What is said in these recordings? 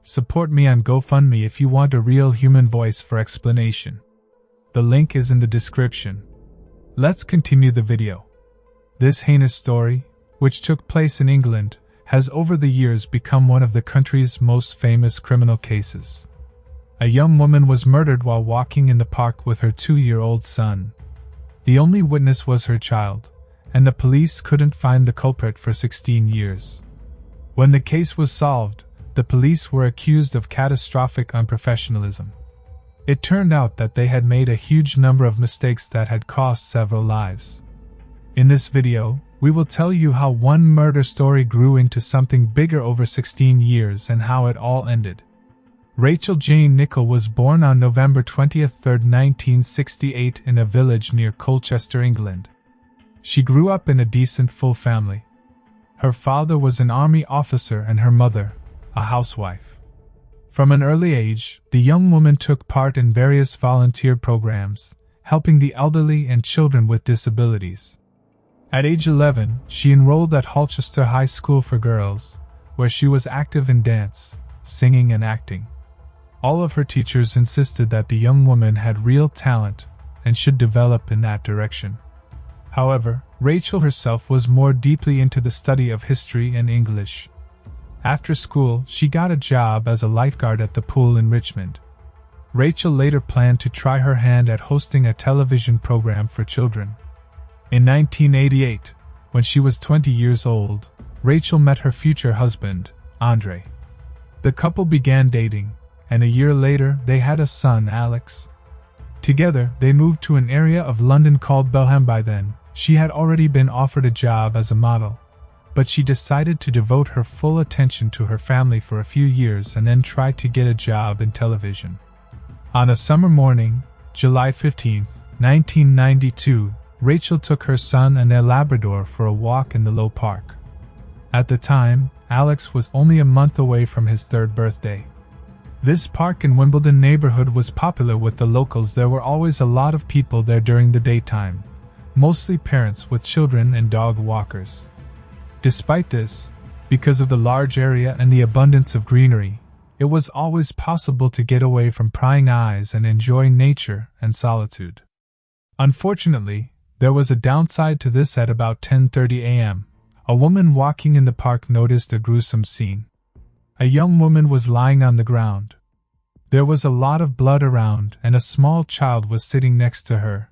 Support me on GoFundMe if you want a real human voice for explanation. The link is in the description. Let's continue the video. This heinous story, which took place in England, has over the years become one of the country's most famous criminal cases. A young woman was murdered while walking in the park with her 2-year-old son. The only witness was her child, and the police couldn't find the culprit for 16 years. When the case was solved, the police were accused of catastrophic unprofessionalism. It turned out that they had made a huge number of mistakes that had cost several lives. In this video, we will tell you how one murder story grew into something bigger over 16 years and how it all ended. Rachel Jane Nichol was born on November 23, 1968 in a village near Colchester, England. She grew up in a decent full family. Her father was an army officer and her mother, a housewife. From an early age, the young woman took part in various volunteer programs, helping the elderly and children with disabilities. At age 11, she enrolled at Colchester High School for Girls, where she was active in dance, singing and acting. All of her teachers insisted that the young woman had real talent and should develop in that direction. However, Rachel herself was more deeply into the study of history and English. After school, she got a job as a lifeguard at the pool in Richmond. Rachel later planned to try her hand at hosting a television program for children. In 1988, when she was 20 years old, Rachel met her future husband, Andre. The couple began dating, and a year later they had a son, Alex. Together, they moved to an area of London called Belham. By then, she had already been offered a job as a model, but she decided to devote her full attention to her family for a few years and then try to get a job in television. On a summer morning, July 15, 1992, Rachel took her son and their Labrador for a walk in the Low Park. At the time, Alex was only a month away from his 3rd birthday. This park in Wimbledon neighborhood was popular with the locals. There were always a lot of people there during the daytime, mostly parents with children and dog walkers. Despite this, because of the large area and the abundance of greenery, it was always possible to get away from prying eyes and enjoy nature and solitude. Unfortunately, there was a downside to this. At about 10:30 a.m., a woman walking in the park noticed a gruesome scene. A young woman was lying on the ground. There was a lot of blood around and a small child was sitting next to her.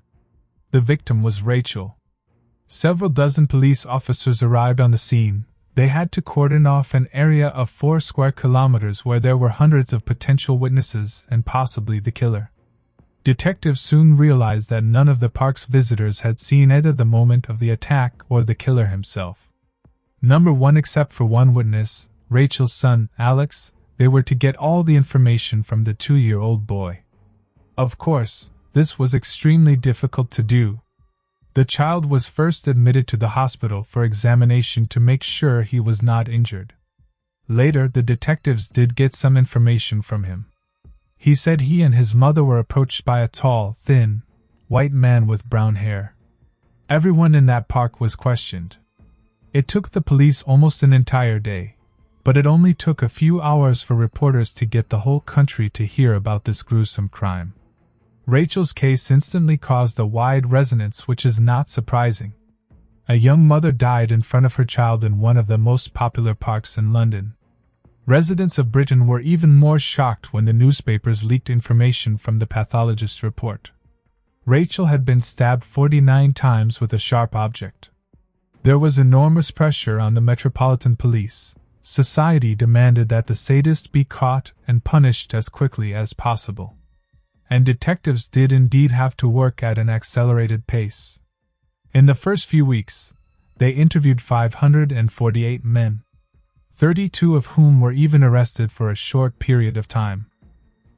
The victim was Rachel. Several dozen police officers arrived on the scene. They had to cordon off an area of 4 square kilometers where there were hundreds of potential witnesses and possibly the killer. Detectives soon realized that none of the park's visitors had seen either the moment of the attack or the killer himself. Number one, except for one witness, Rachel's son, Alex, they were to get all the information from the 2-year-old boy. Of course, this was extremely difficult to do. The child was first admitted to the hospital for examination to make sure he was not injured. Later, the detectives did get some information from him. He said he and his mother were approached by a tall, thin, white man with brown hair. Everyone in that park was questioned. It took the police almost an entire day, but it only took a few hours for reporters to get the whole country to hear about this gruesome crime. Rachel's case instantly caused a wide resonance, which is not surprising. A young mother died in front of her child in one of the most popular parks in London. Residents of Britain were even more shocked when the newspapers leaked information from the pathologist's report. Rachel had been stabbed 49 times with a sharp object. There was enormous pressure on the Metropolitan Police. Society demanded that the sadist be caught and punished as quickly as possible. And detectives did indeed have to work at an accelerated pace. In the first few weeks, they interviewed 548 men, 32 of whom were even arrested for a short period of time.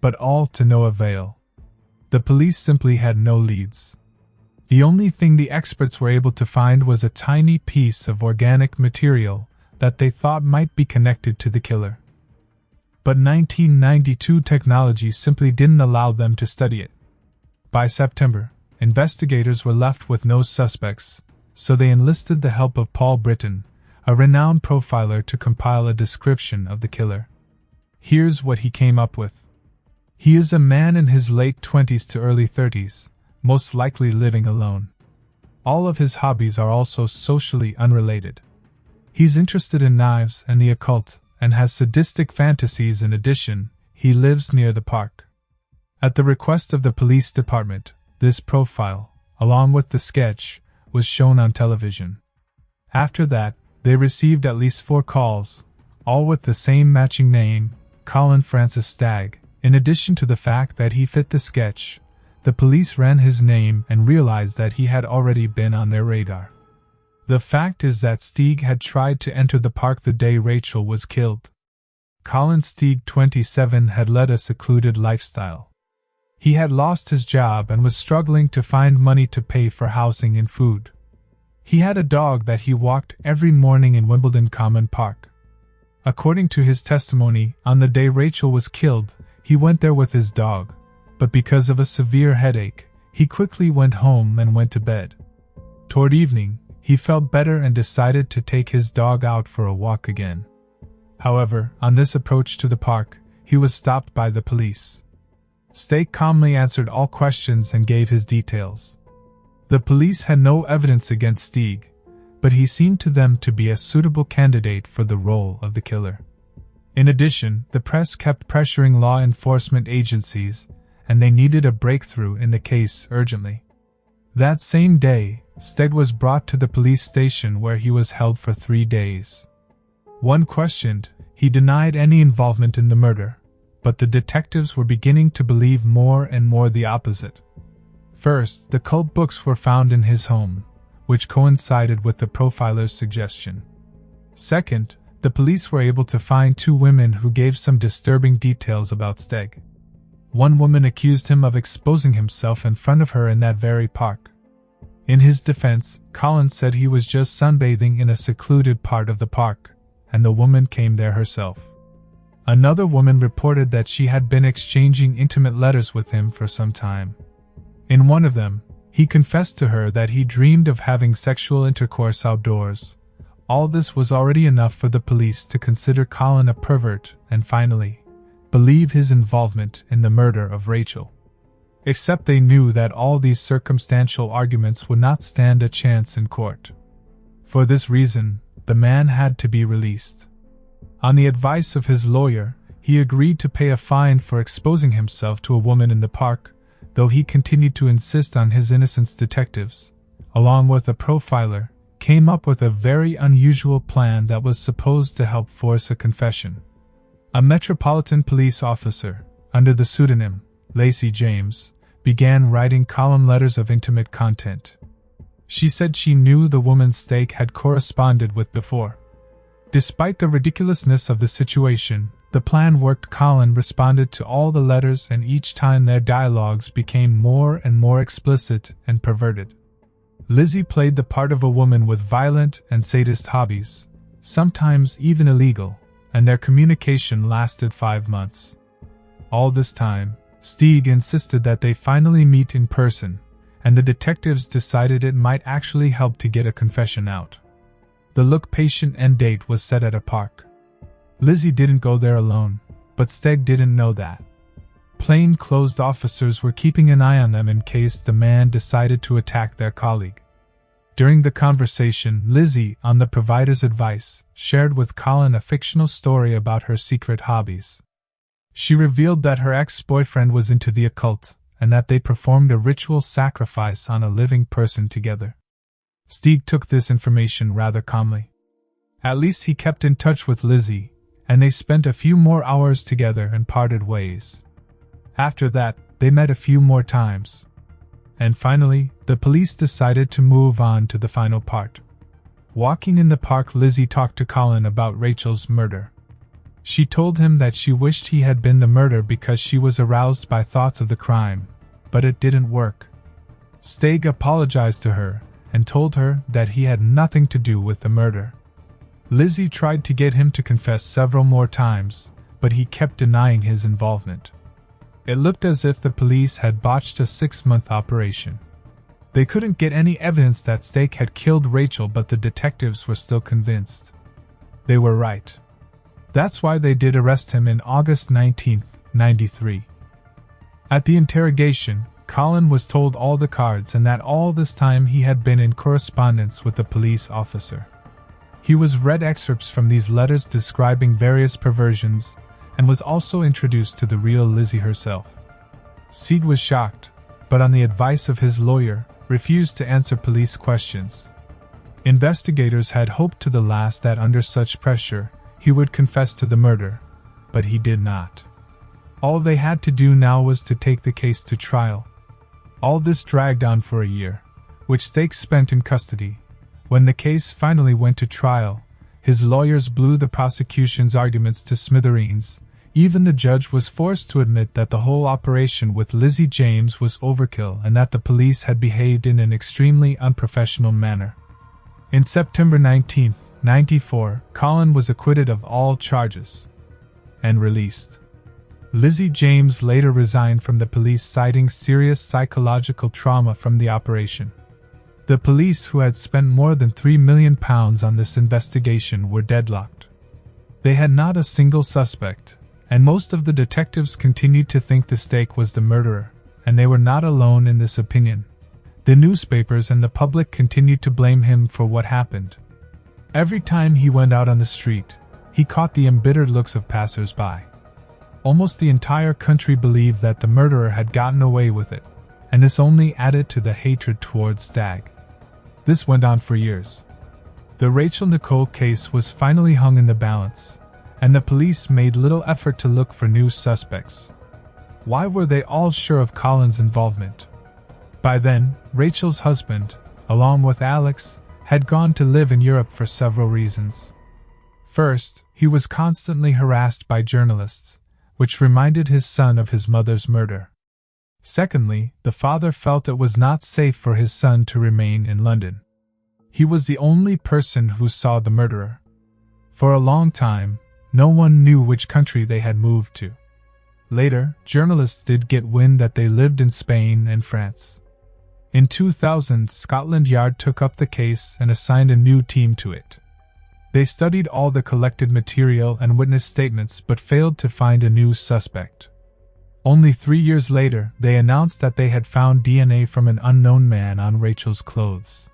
But all to no avail. The police simply had no leads. The only thing the experts were able to find was a tiny piece of organic material that they thought might be connected to the killer. But 1992 technology simply didn't allow them to study it. By September, investigators were left with no suspects, so they enlisted the help of Paul Britton, a renowned profiler, to compile a description of the killer. Here's what he came up with. He is a man in his late 20s to early 30s, most likely living alone. All of his hobbies are also socially unrelated. He's interested in knives and the occult, and has sadistic fantasies. In addition, he lives near the park. At the request of the police department, this profile, along with the sketch, was shown on television. After that, they received at least 4 calls, all with the same matching name, Colin Francis Stagg. In addition to the fact that he fit the sketch, the police ran his name and realized that he had already been on their radar. The fact is that Stagg had tried to enter the park the day Rachel was killed. Colin Stagg, 27, had led a secluded lifestyle. He had lost his job and was struggling to find money to pay for housing and food. He had a dog that he walked every morning in Wimbledon Common Park. According to his testimony, on the day Rachel was killed, he went there with his dog, but because of a severe headache, he quickly went home and went to bed. Toward evening, he felt better and decided to take his dog out for a walk again. However, on this approach to the park, he was stopped by the police. Stagg calmly answered all questions and gave his details. The police had no evidence against Stagg, but he seemed to them to be a suitable candidate for the role of the killer. In addition, the press kept pressuring law enforcement agencies, and they needed a breakthrough in the case urgently. That same day, Stagg was brought to the police station where he was held for 3 days. When questioned, he denied any involvement in the murder, but the detectives were beginning to believe more and more the opposite. First, the cult books were found in his home, which coincided with the profiler's suggestion. Second, the police were able to find 2 women who gave some disturbing details about Stagg. One woman accused him of exposing himself in front of her in that very park. In his defense, Colin said he was just sunbathing in a secluded part of the park, and the woman came there herself. Another woman reported that she had been exchanging intimate letters with him for some time. In one of them, he confessed to her that he dreamed of having sexual intercourse outdoors. All this was already enough for the police to consider Colin a pervert and finally, believe his involvement in the murder of Rachel. Except they knew that all these circumstantial arguments would not stand a chance in court. For this reason, the man had to be released. On the advice of his lawyer, he agreed to pay a fine for exposing himself to a woman in the park, though he continued to insist on his innocence. Detectives, along with a profiler, came up with a very unusual plan that was supposed to help force a confession. A Metropolitan Police officer, under the pseudonym Lacey James, began writing Colin letters of intimate content. She said she knew the woman Stagg had corresponded with before. Despite the ridiculousness of the situation, the plan worked. Colin responded to all the letters, and each time their dialogues became more and more explicit and perverted. Lizzie played the part of a woman with violent and sadist hobbies, sometimes even illegal, and their communication lasted 5 months. All this time, Stagg insisted that they finally meet in person, and the detectives decided it might actually help to get a confession out. The location and date was set at a park. Lizzie didn't go there alone, but Stagg didn't know that. Plainclothes officers were keeping an eye on them in case the man decided to attack their colleague. During the conversation, Lizzie, on the provider's advice, shared with Colin a fictional story about her secret hobbies. She revealed that her ex-boyfriend was into the occult, and that they performed a ritual sacrifice on a living person together. Stagg took this information rather calmly. At least he kept in touch with Lizzie, and they spent a few more hours together and parted ways. After that, they met a few more times. And finally, the police decided to move on to the final part. Walking in the park, Lizzie talked to Colin about Rachel's murder. She told him that she wished he had been the murderer because she was aroused by thoughts of the crime, but it didn't work. Stagg apologized to her and told her that he had nothing to do with the murder. Lizzie tried to get him to confess several more times, but he kept denying his involvement. It looked as if the police had botched a 6-month operation. They couldn't get any evidence that Stagg had killed Rachel, but the detectives were still convinced. They were right. That's why they did arrest him in August 19, 1993. At the interrogation, Colin was told all the cards and that all this time he had been in correspondence with a police officer. He was read excerpts from these letters describing various perversions, and was also introduced to the real Lizzie herself. Seed was shocked, but on the advice of his lawyer, refused to answer police questions. Investigators had hoped to the last that under such pressure, he would confess to the murder, but he did not. All they had to do now was to take the case to trial. All this dragged on for a year, which Stakes spent in custody. When the case finally went to trial, his lawyers blew the prosecution's arguments to smithereens. Even the judge was forced to admit that the whole operation with Lizzie James was overkill and that the police had behaved in an extremely unprofessional manner. In September 19, 1994, Colin was acquitted of all charges and released. Lizzie James later resigned from the police, citing serious psychological trauma from the operation. The police, who had spent more than £3 million on this investigation, were deadlocked. They had not a single suspect, and most of the detectives continued to think the Stake was the murderer, and they were not alone in this opinion. The newspapers and the public continued to blame him for what happened. Every time he went out on the street, he caught the embittered looks of passers-by. Almost the entire country believed that the murderer had gotten away with it, and this only added to the hatred towards Stagg. This went on for years. The Rachel Nicole case was finally hung in the balance, and the police made little effort to look for new suspects. Why were they all sure of Colin's involvement? By then, Rachel's husband, along with Alex, had gone to live in Europe for several reasons. First, he was constantly harassed by journalists, which reminded his son of his mother's murder. Secondly, the father felt it was not safe for his son to remain in London. He was the only person who saw the murderer. For a long time, no one knew which country they had moved to. Later, journalists did get wind that they lived in Spain and France. In 2000, Scotland Yard took up the case and assigned a new team to it. They studied all the collected material and witness statements but failed to find a new suspect. Only 3 years later, they announced that they had found DNA from an unknown man on Rachel's clothes.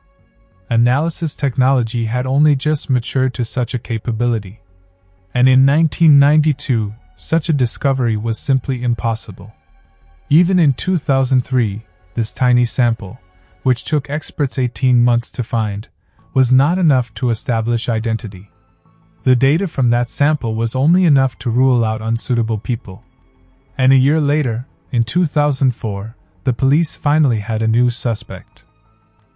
Analysis technology had only just matured to such a capability. And in 1992, such a discovery was simply impossible. Even in 2003, this tiny sample, which took experts 18 months to find, was not enough to establish identity. The data from that sample was only enough to rule out unsuitable people. And a year later, in 2004, the police finally had a new suspect.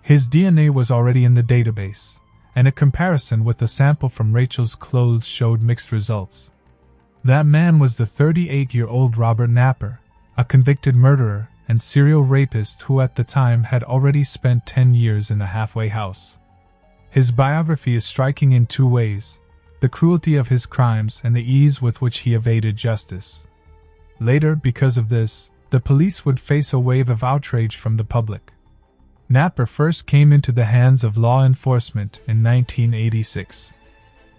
His DNA was already in the database, and a comparison with the sample from Rachel's clothes showed mixed results. That man was the 38-year-old Robert Napper, a convicted murderer and serial rapist who at the time had already spent 10 years in a halfway house. His biography is striking in two ways: the cruelty of his crimes and the ease with which he evaded justice. Later, because of this, the police would face a wave of outrage from the public. Napper first came into the hands of law enforcement in 1986.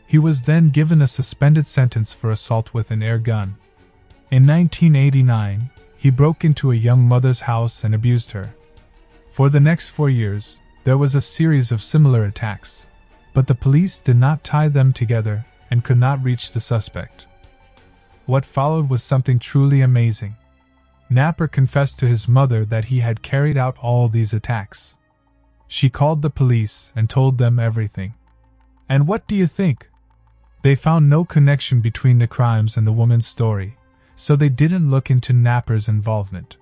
He was then given a suspended sentence for assault with an air gun. In 1989, he broke into a young mother's house and abused her. For the next 4 years, there was a series of similar attacks, but the police did not tie them together and could not reach the suspect. What followed was something truly amazing. Napper confessed to his mother that he had carried out all these attacks. She called the police and told them everything. And what do you think? They found no connection between the crimes and the woman's story, so they didn't look into Napper's involvement.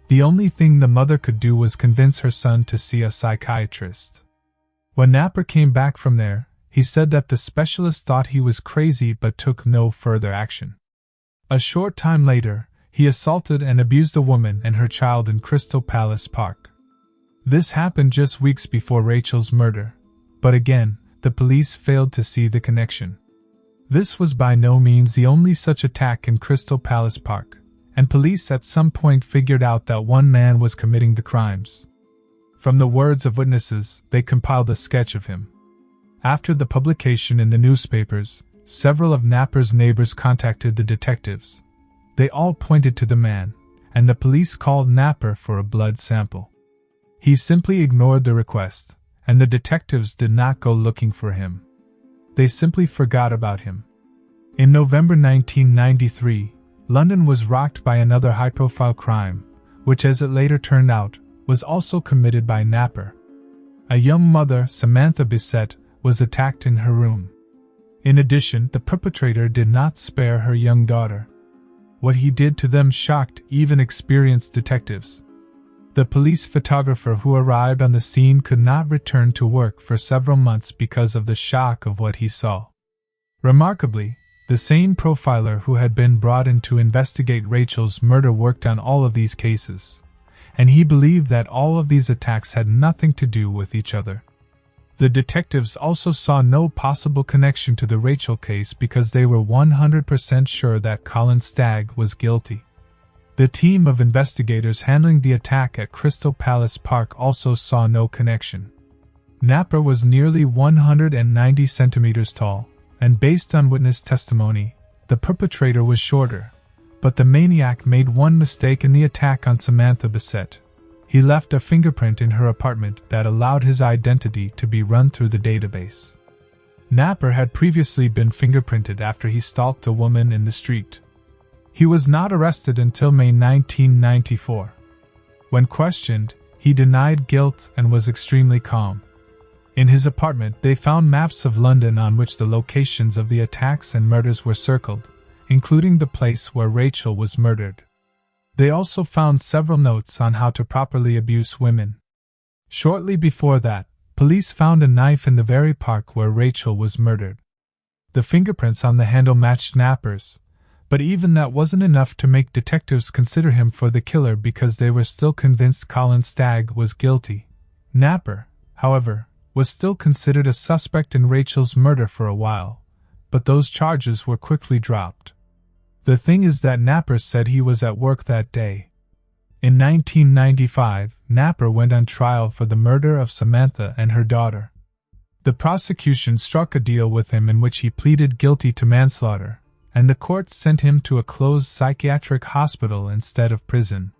The only thing the mother could do was convince her son to see a psychiatrist. When Napper came back from there, he said that the specialist thought he was crazy but took no further action. A short time later, he assaulted and abused a woman and her child in Crystal Palace Park. This happened just weeks before Rachel's murder, but again, the police failed to see the connection. This was by no means the only such attack in Crystal Palace Park, and police at some point figured out that one man was committing the crimes. From the words of witnesses, they compiled a sketch of him. After the publication in the newspapers, several of Napper's neighbors contacted the detectives. They all pointed to the man, and the police called Napper for a blood sample. He simply ignored the request, and the detectives did not go looking for him. They simply forgot about him. In November 1993, London was rocked by another high-profile crime, which, as it later turned out, was also committed by Napper. A young mother, Samantha Bissett, was attacked in her room. In addition, the perpetrator did not spare her young daughter. What he did to them shocked even experienced detectives. The police photographer who arrived on the scene could not return to work for several months because of the shock of what he saw. Remarkably, the same profiler who had been brought in to investigate Rachel's murder worked on all of these cases, and he believed that all of these attacks had nothing to do with each other. The detectives also saw no possible connection to the Rachel case because they were 100% sure that Colin Stagg was guilty. The team of investigators handling the attack at Crystal Palace Park also saw no connection. Napper was nearly 190 centimeters tall, and based on witness testimony, the perpetrator was shorter. But the maniac made one mistake in the attack on Samantha Bissett. He left a fingerprint in her apartment that allowed his identity to be run through the database. Napper had previously been fingerprinted after he stalked a woman in the street. He was not arrested until May 1994. When questioned, he denied guilt and was extremely calm. In his apartment, they found maps of London on which the locations of the attacks and murders were circled, including the place where Rachel was murdered. They also found several notes on how to properly abuse women. Shortly before that, police found a knife in the very park where Rachel was murdered. The fingerprints on the handle matched Napper's, but even that wasn't enough to make detectives consider him for the killer because they were still convinced Colin Stagg was guilty. Napper, however, was still considered a suspect in Rachel's murder for a while, but those charges were quickly dropped. The thing is that Napper said he was at work that day. In 1995, Napper went on trial for the murder of Samantha and her daughter. The prosecution struck a deal with him in which he pleaded guilty to manslaughter, and the court sent him to a closed psychiatric hospital instead of prison.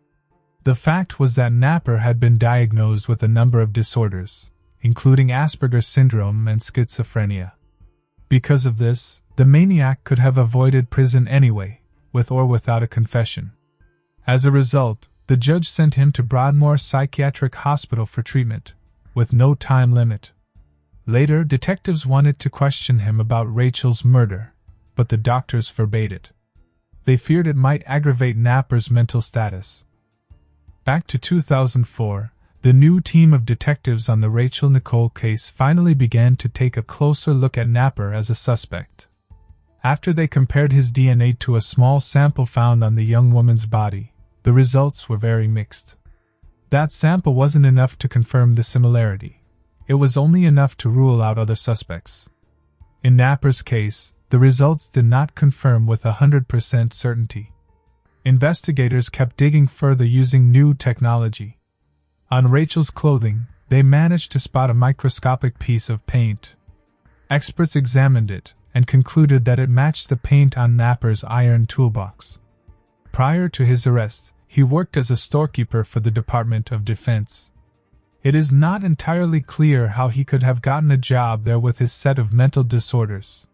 The fact was that Napper had been diagnosed with a number of disorders, including Asperger's syndrome and schizophrenia. Because of this, the maniac could have avoided prison anyway, with or without a confession. As a result, the judge sent him to Broadmoor Psychiatric Hospital for treatment, with no time limit. Later, detectives wanted to question him about Rachel's murder, but the doctors forbade it. They feared it might aggravate Napper's mental status. Back to 2004, the new team of detectives on the Rachel Nicole case finally began to take a closer look at Napper as a suspect. After they compared his DNA to a small sample found on the young woman's body, the results were very mixed. That sample wasn't enough to confirm the similarity. It was only enough to rule out other suspects. In Napper's case, the results did not confirm with 100% certainty. Investigators kept digging further using new technology. On Rachel's clothing, they managed to spot a microscopic piece of paint. Experts examined it and concluded that it matched the paint on Napper's iron toolbox. Prior to his arrest, he worked as a storekeeper for the Department of Defense. It is not entirely clear how he could have gotten a job there with his set of mental disorders.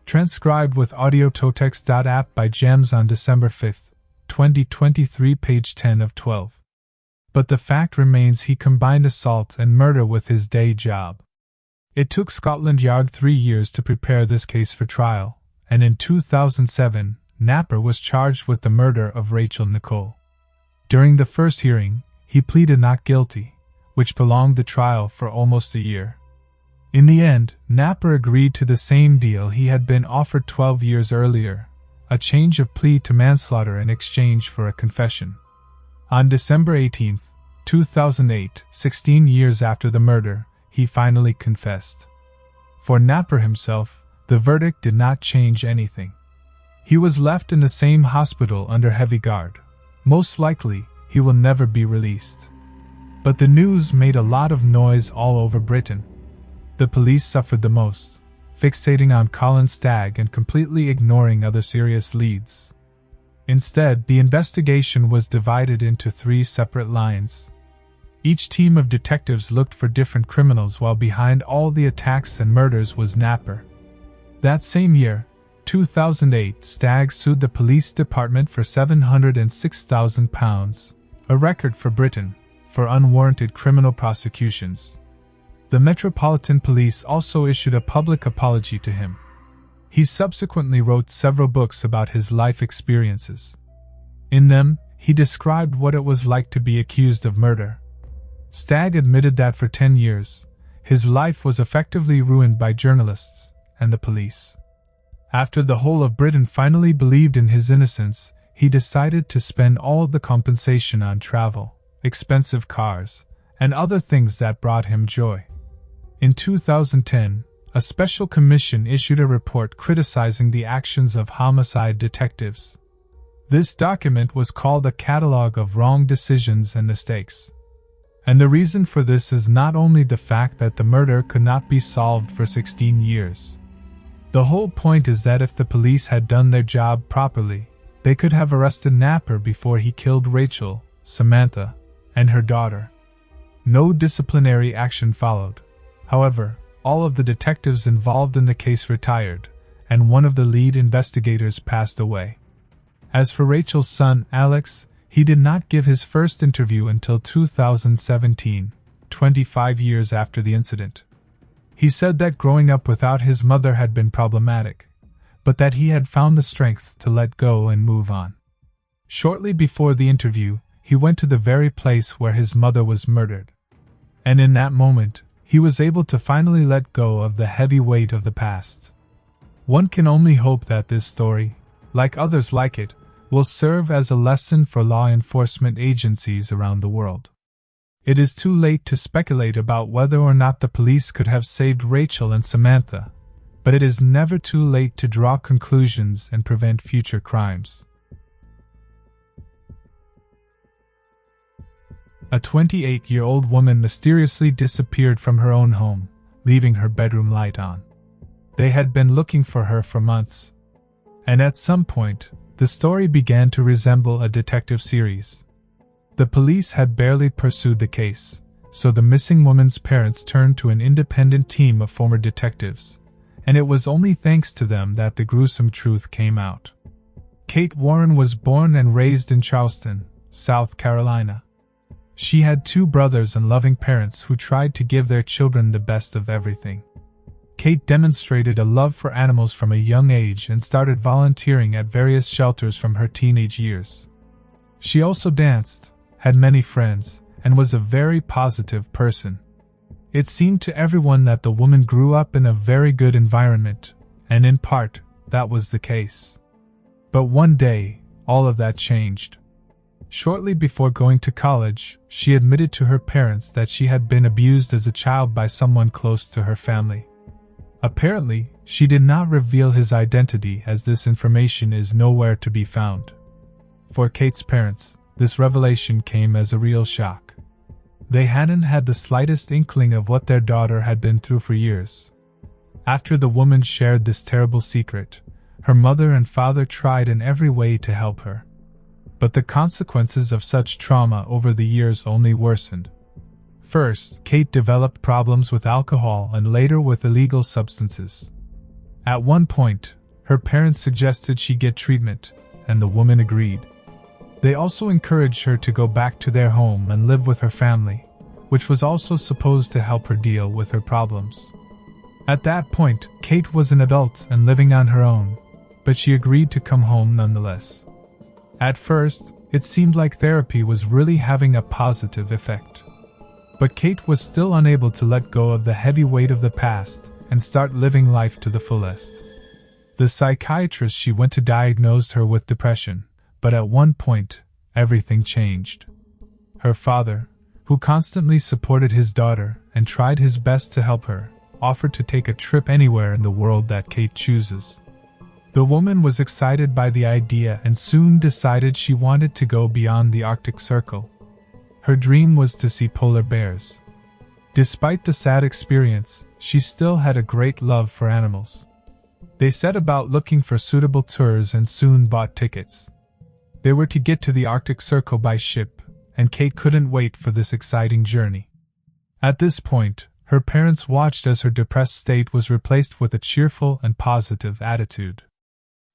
Transcribed with audiototext.app by Gems on December 5, 2023, page 10 of 12. But the fact remains he combined assault and murder with his day job. It took Scotland Yard 3 years to prepare this case for trial, and in 2007, Napper was charged with the murder of Rachel Nicole. During the first hearing, he pleaded not guilty, which prolonged the trial for almost a year. In the end, Napper agreed to the same deal he had been offered 12 years earlier, a change of plea to manslaughter in exchange for a confession. On December 18, 2008, 16 years after the murder, he finally confessed. For Napper himself, the verdict did not change anything. He was left in the same hospital under heavy guard. Most likely, he will never be released. But the news made a lot of noise all over Britain. The police suffered the most, fixating on Colin Stagg and completely ignoring other serious leads. Instead, the investigation was divided into 3 separate lines. Each team of detectives looked for different criminals, while behind all the attacks and murders was Napper. That same year, 2008, Stagg sued the police department for £706,000, a record for Britain, for unwarranted criminal prosecutions. The Metropolitan Police also issued a public apology to him. He subsequently wrote several books about his life experiences. In them, he described what it was like to be accused of murder. Stagg admitted that for 10 years, his life was effectively ruined by journalists and the police. After the whole of Britain finally believed in his innocence, he decided to spend all the compensation on travel, expensive cars, and other things that brought him joy. In 2010, a special commission issued a report criticizing the actions of homicide detectives. This document was called a Catalogue of Wrong Decisions and Mistakes. And the reason for this is not only the fact that the murder could not be solved for 16 years. The whole point is that if the police had done their job properly, they could have arrested Napper before he killed Rachel, Samantha, and her daughter. No disciplinary action followed. However, all of the detectives involved in the case retired, and one of the lead investigators passed away. As for Rachel's son, Alex, he did not give his first interview until 2017, 25 years after the incident. He said that growing up without his mother had been problematic, but that he had found the strength to let go and move on. Shortly before the interview, he went to the very place where his mother was murdered. And in that moment, he was able to finally let go of the heavy weight of the past. One can only hope that this story, like others like it, will serve as a lesson for law enforcement agencies around the world. It is too late to speculate about whether or not the police could have saved Rachel and Samantha, but it is never too late to draw conclusions and prevent future crimes. A 28-year-old woman mysteriously disappeared from her own home, leaving her bedroom light on. They had been looking for her for months. And at some point, the story began to resemble a detective series. The police had barely pursued the case, so the missing woman's parents turned to an independent team of former detectives, and it was only thanks to them that the gruesome truth came out. Kate Warren was born and raised in Charleston, South Carolina. She had 2 brothers and loving parents who tried to give their children the best of everything. Kate demonstrated a love for animals from a young age and started volunteering at various shelters from her teenage years. She also danced, had many friends, and was a very positive person. It seemed to everyone that the woman grew up in a very good environment, and in part, that was the case. But one day, all of that changed. Shortly before going to college, she admitted to her parents that she had been abused as a child by someone close to her family. Apparently, she did not reveal his identity, as this information is nowhere to be found. For Kate's parents, this revelation came as a real shock. They hadn't had the slightest inkling of what their daughter had been through for years. After the woman shared this terrible secret, her mother and father tried in every way to help her. But the consequences of such trauma over the years only worsened. First, Kate developed problems with alcohol and later with illegal substances. At one point, her parents suggested she get treatment, and the woman agreed. They also encouraged her to go back to their home and live with her family, which was also supposed to help her deal with her problems. At that point, Kate was an adult and living on her own, but she agreed to come home nonetheless. At first, it seemed like therapy was really having a positive effect. But Kate was still unable to let go of the heavy weight of the past and start living life to the fullest. The psychiatrist she went to diagnosed her with depression, but at one point, everything changed. Her father, who constantly supported his daughter and tried his best to help her, offered to take a trip anywhere in the world that Kate chooses. The woman was excited by the idea and soon decided she wanted to go beyond the Arctic Circle. Her dream was to see polar bears. Despite the sad experience, she still had a great love for animals. They set about looking for suitable tours and soon bought tickets. They were to get to the Arctic Circle by ship, and Kate couldn't wait for this exciting journey. At this point, her parents watched as her depressed state was replaced with a cheerful and positive attitude.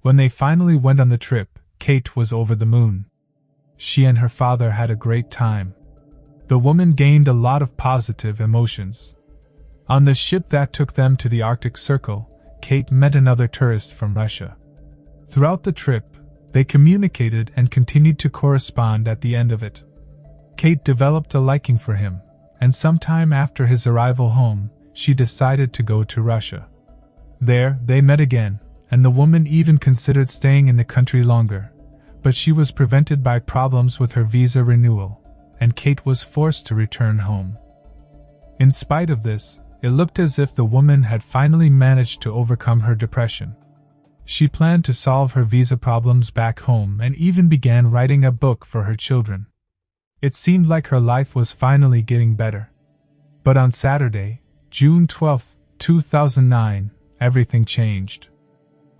When they finally went on the trip, Kate was over the moon. She and her father had a great time. The woman gained a lot of positive emotions. On the ship that took them to the Arctic Circle, Kate met another tourist from Russia. Throughout the trip, they communicated and continued to correspond. At the end of it, Kate developed a liking for him, and sometime after his arrival home, she decided to go to Russia. There, they met again, and the woman even considered staying in the country longer, but she was prevented by problems with her visa renewal, and Kate was forced to return home. In spite of this, it looked as if the woman had finally managed to overcome her depression. She planned to solve her visa problems back home and even began writing a book for her children. It seemed like her life was finally getting better. But on Saturday, June 12, 2009, everything changed.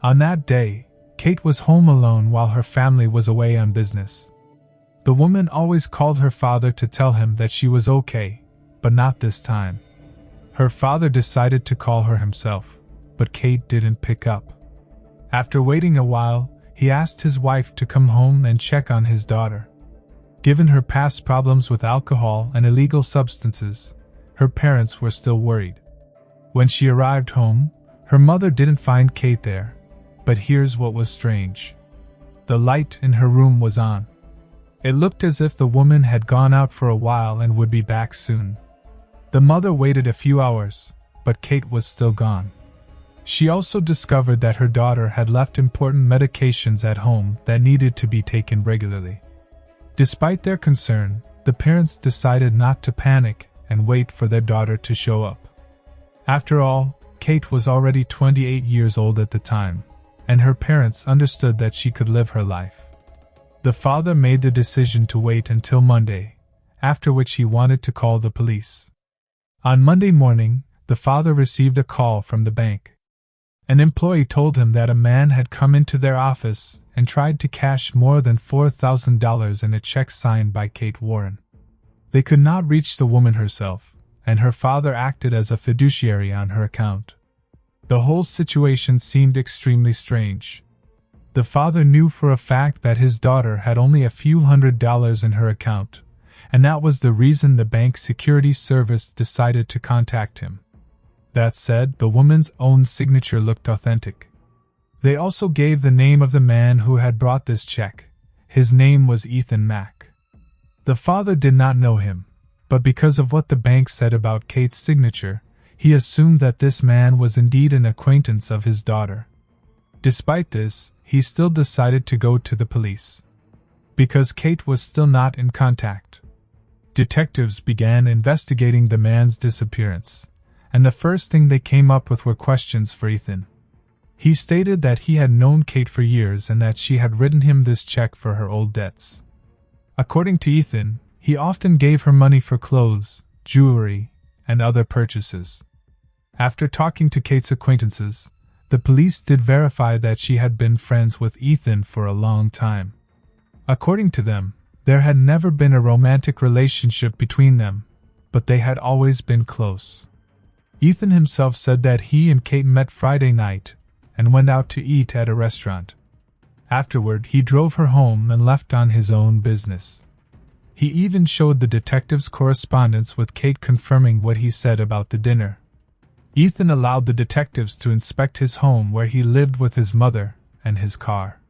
On that day, Kate was home alone while her family was away on business. The woman always called her father to tell him that she was okay, but not this time. Her father decided to call her himself, but Kate didn't pick up. After waiting a while, he asked his wife to come home and check on his daughter. Given her past problems with alcohol and illegal substances, her parents were still worried. When she arrived home, her mother didn't find Kate there, but here's what was strange. The light in her room was on. It looked as if the woman had gone out for a while and would be back soon. The mother waited a few hours, but Kate was still gone. She also discovered that her daughter had left important medications at home that needed to be taken regularly. Despite their concern, the parents decided not to panic and wait for their daughter to show up. After all, Kate was already 28 years old at the time, and her parents understood that she could live her life. The father made the decision to wait until Monday, after which he wanted to call the police. On Monday morning, the father received a call from the bank. An employee told him that a man had come into their office and tried to cash more than $4,000 in a check signed by Kate Warren. They could not reach the woman herself, and her father acted as a fiduciary on her account. The whole situation seemed extremely strange. The father knew for a fact that his daughter had only a few $100s in her account, and that was the reason the bank security service decided to contact him. That said, the woman's own signature looked authentic. They also gave the name of the man who had brought this check. His name was Ethan Mack. The father did not know him, but because of what the bank said about Kate's signature, he assumed that this man was indeed an acquaintance of his daughter. Despite this, he still decided to go to the police, because Kate was still not in contact. Detectives began investigating the man's disappearance, and the first thing they came up with were questions for Ethan. He stated that he had known Kate for years and that she had written him this check for her old debts. According to Ethan, he often gave her money for clothes, jewelry, and other purchases. After talking to Kate's acquaintances, the police did verify that she had been friends with Ethan for a long time. According to them, there had never been a romantic relationship between them, but they had always been close. Ethan himself said that he and Kate met Friday night and went out to eat at a restaurant. Afterward, he drove her home and left on his own business. He even showed the detectives correspondence with Kate confirming what he said about the dinner. Ethan allowed the detectives to inspect his home where he lived with his mother and his car.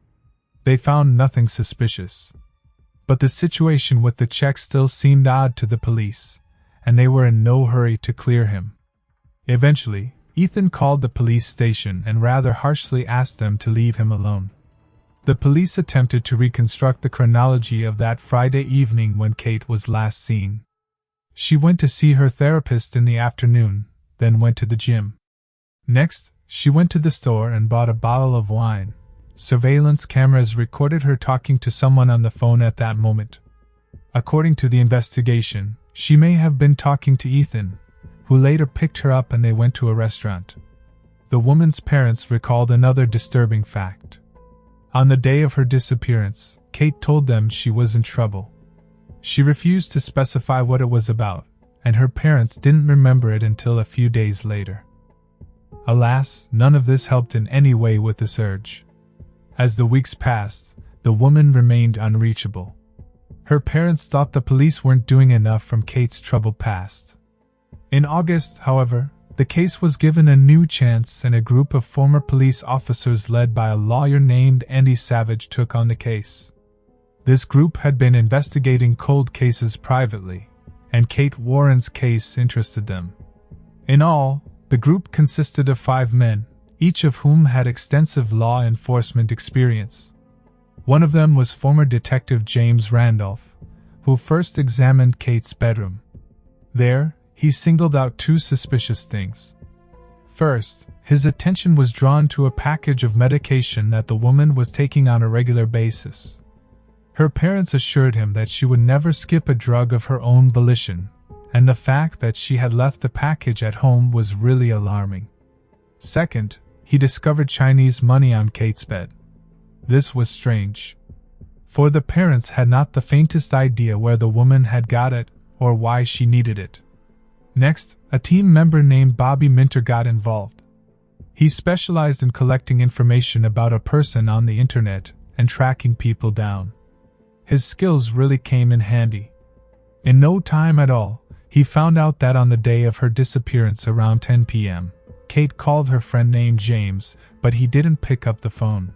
They found nothing suspicious. But the situation with the check still seemed odd to the police, and they were in no hurry to clear him. Eventually, Ethan called the police station and rather harshly asked them to leave him alone. The police attempted to reconstruct the chronology of that Friday evening when Kate was last seen. She went to see her therapist in the afternoon, then went to the gym. Next, she went to the store and bought a bottle of wine. Surveillance cameras recorded her talking to someone on the phone at that moment. According to the investigation, she may have been talking to Ethan, who later picked her up and they went to a restaurant. The woman's parents recalled another disturbing fact. On the day of her disappearance, Kate told them she was in trouble. She refused to specify what it was about, and her parents didn't remember it until a few days later. Alas, none of this helped in any way with the search. As the weeks passed, the woman remained unreachable. Her parents thought the police weren't doing enough from Kate's troubled past. In August, however, the case was given a new chance and a group of former police officers led by a lawyer named Andy Savage took on the case. This group had been investigating cold cases privately, and Kate Warren's case interested them. In all, the group consisted of 5 men, each of whom had extensive law enforcement experience. One of them was former Detective James Randolph, who first examined Kate's bedroom. There, he singled out 2 suspicious things. First, his attention was drawn to a package of medication that the woman was taking on a regular basis. Her parents assured him that she would never skip a drug of her own volition, and the fact that she had left the package at home was really alarming. Second, he discovered Chinese money on Kate's bed. This was strange, for the parents had not the faintest idea where the woman had got it or why she needed it. Next, a team member named Bobby Minter got involved. He specialized in collecting information about a person on the internet and tracking people down. His skills really came in handy. In no time at all, he found out that on the day of her disappearance around 10 p.m., Kate called her friend named James, but he didn't pick up the phone.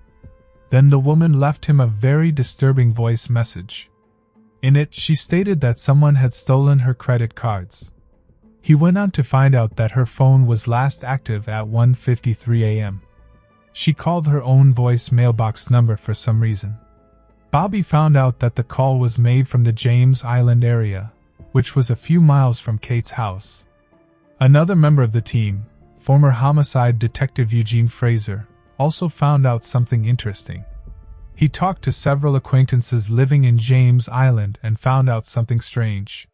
Then the woman left him a very disturbing voice message. In it, she stated that someone had stolen her credit cards. He went on to find out that her phone was last active at 1:53 a.m. She called her own voice mailbox number for some reason. Bobby found out that the call was made from the James Island area, which was a few miles from Kate's house. Another member of the team, former homicide detective Eugene Fraser, also found out something interesting. He talked to several acquaintances living in James Island and found out something strange.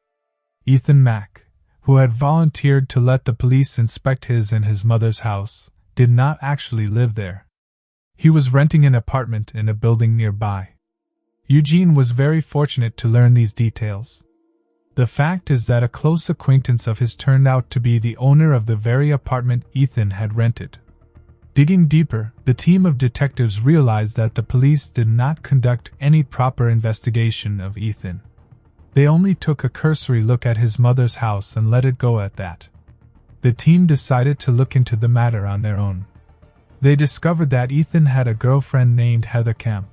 Ethan Mack, who had volunteered to let the police inspect his and his mother's house, did not actually live there. He was renting an apartment in a building nearby. Eugene was very fortunate to learn these details. The fact is that a close acquaintance of his turned out to be the owner of the very apartment Ethan had rented. Digging deeper, the team of detectives realized that the police did not conduct any proper investigation of Ethan. They only took a cursory look at his mother's house and let it go at that. The team decided to look into the matter on their own. They discovered that Ethan had a girlfriend named Heather Camp.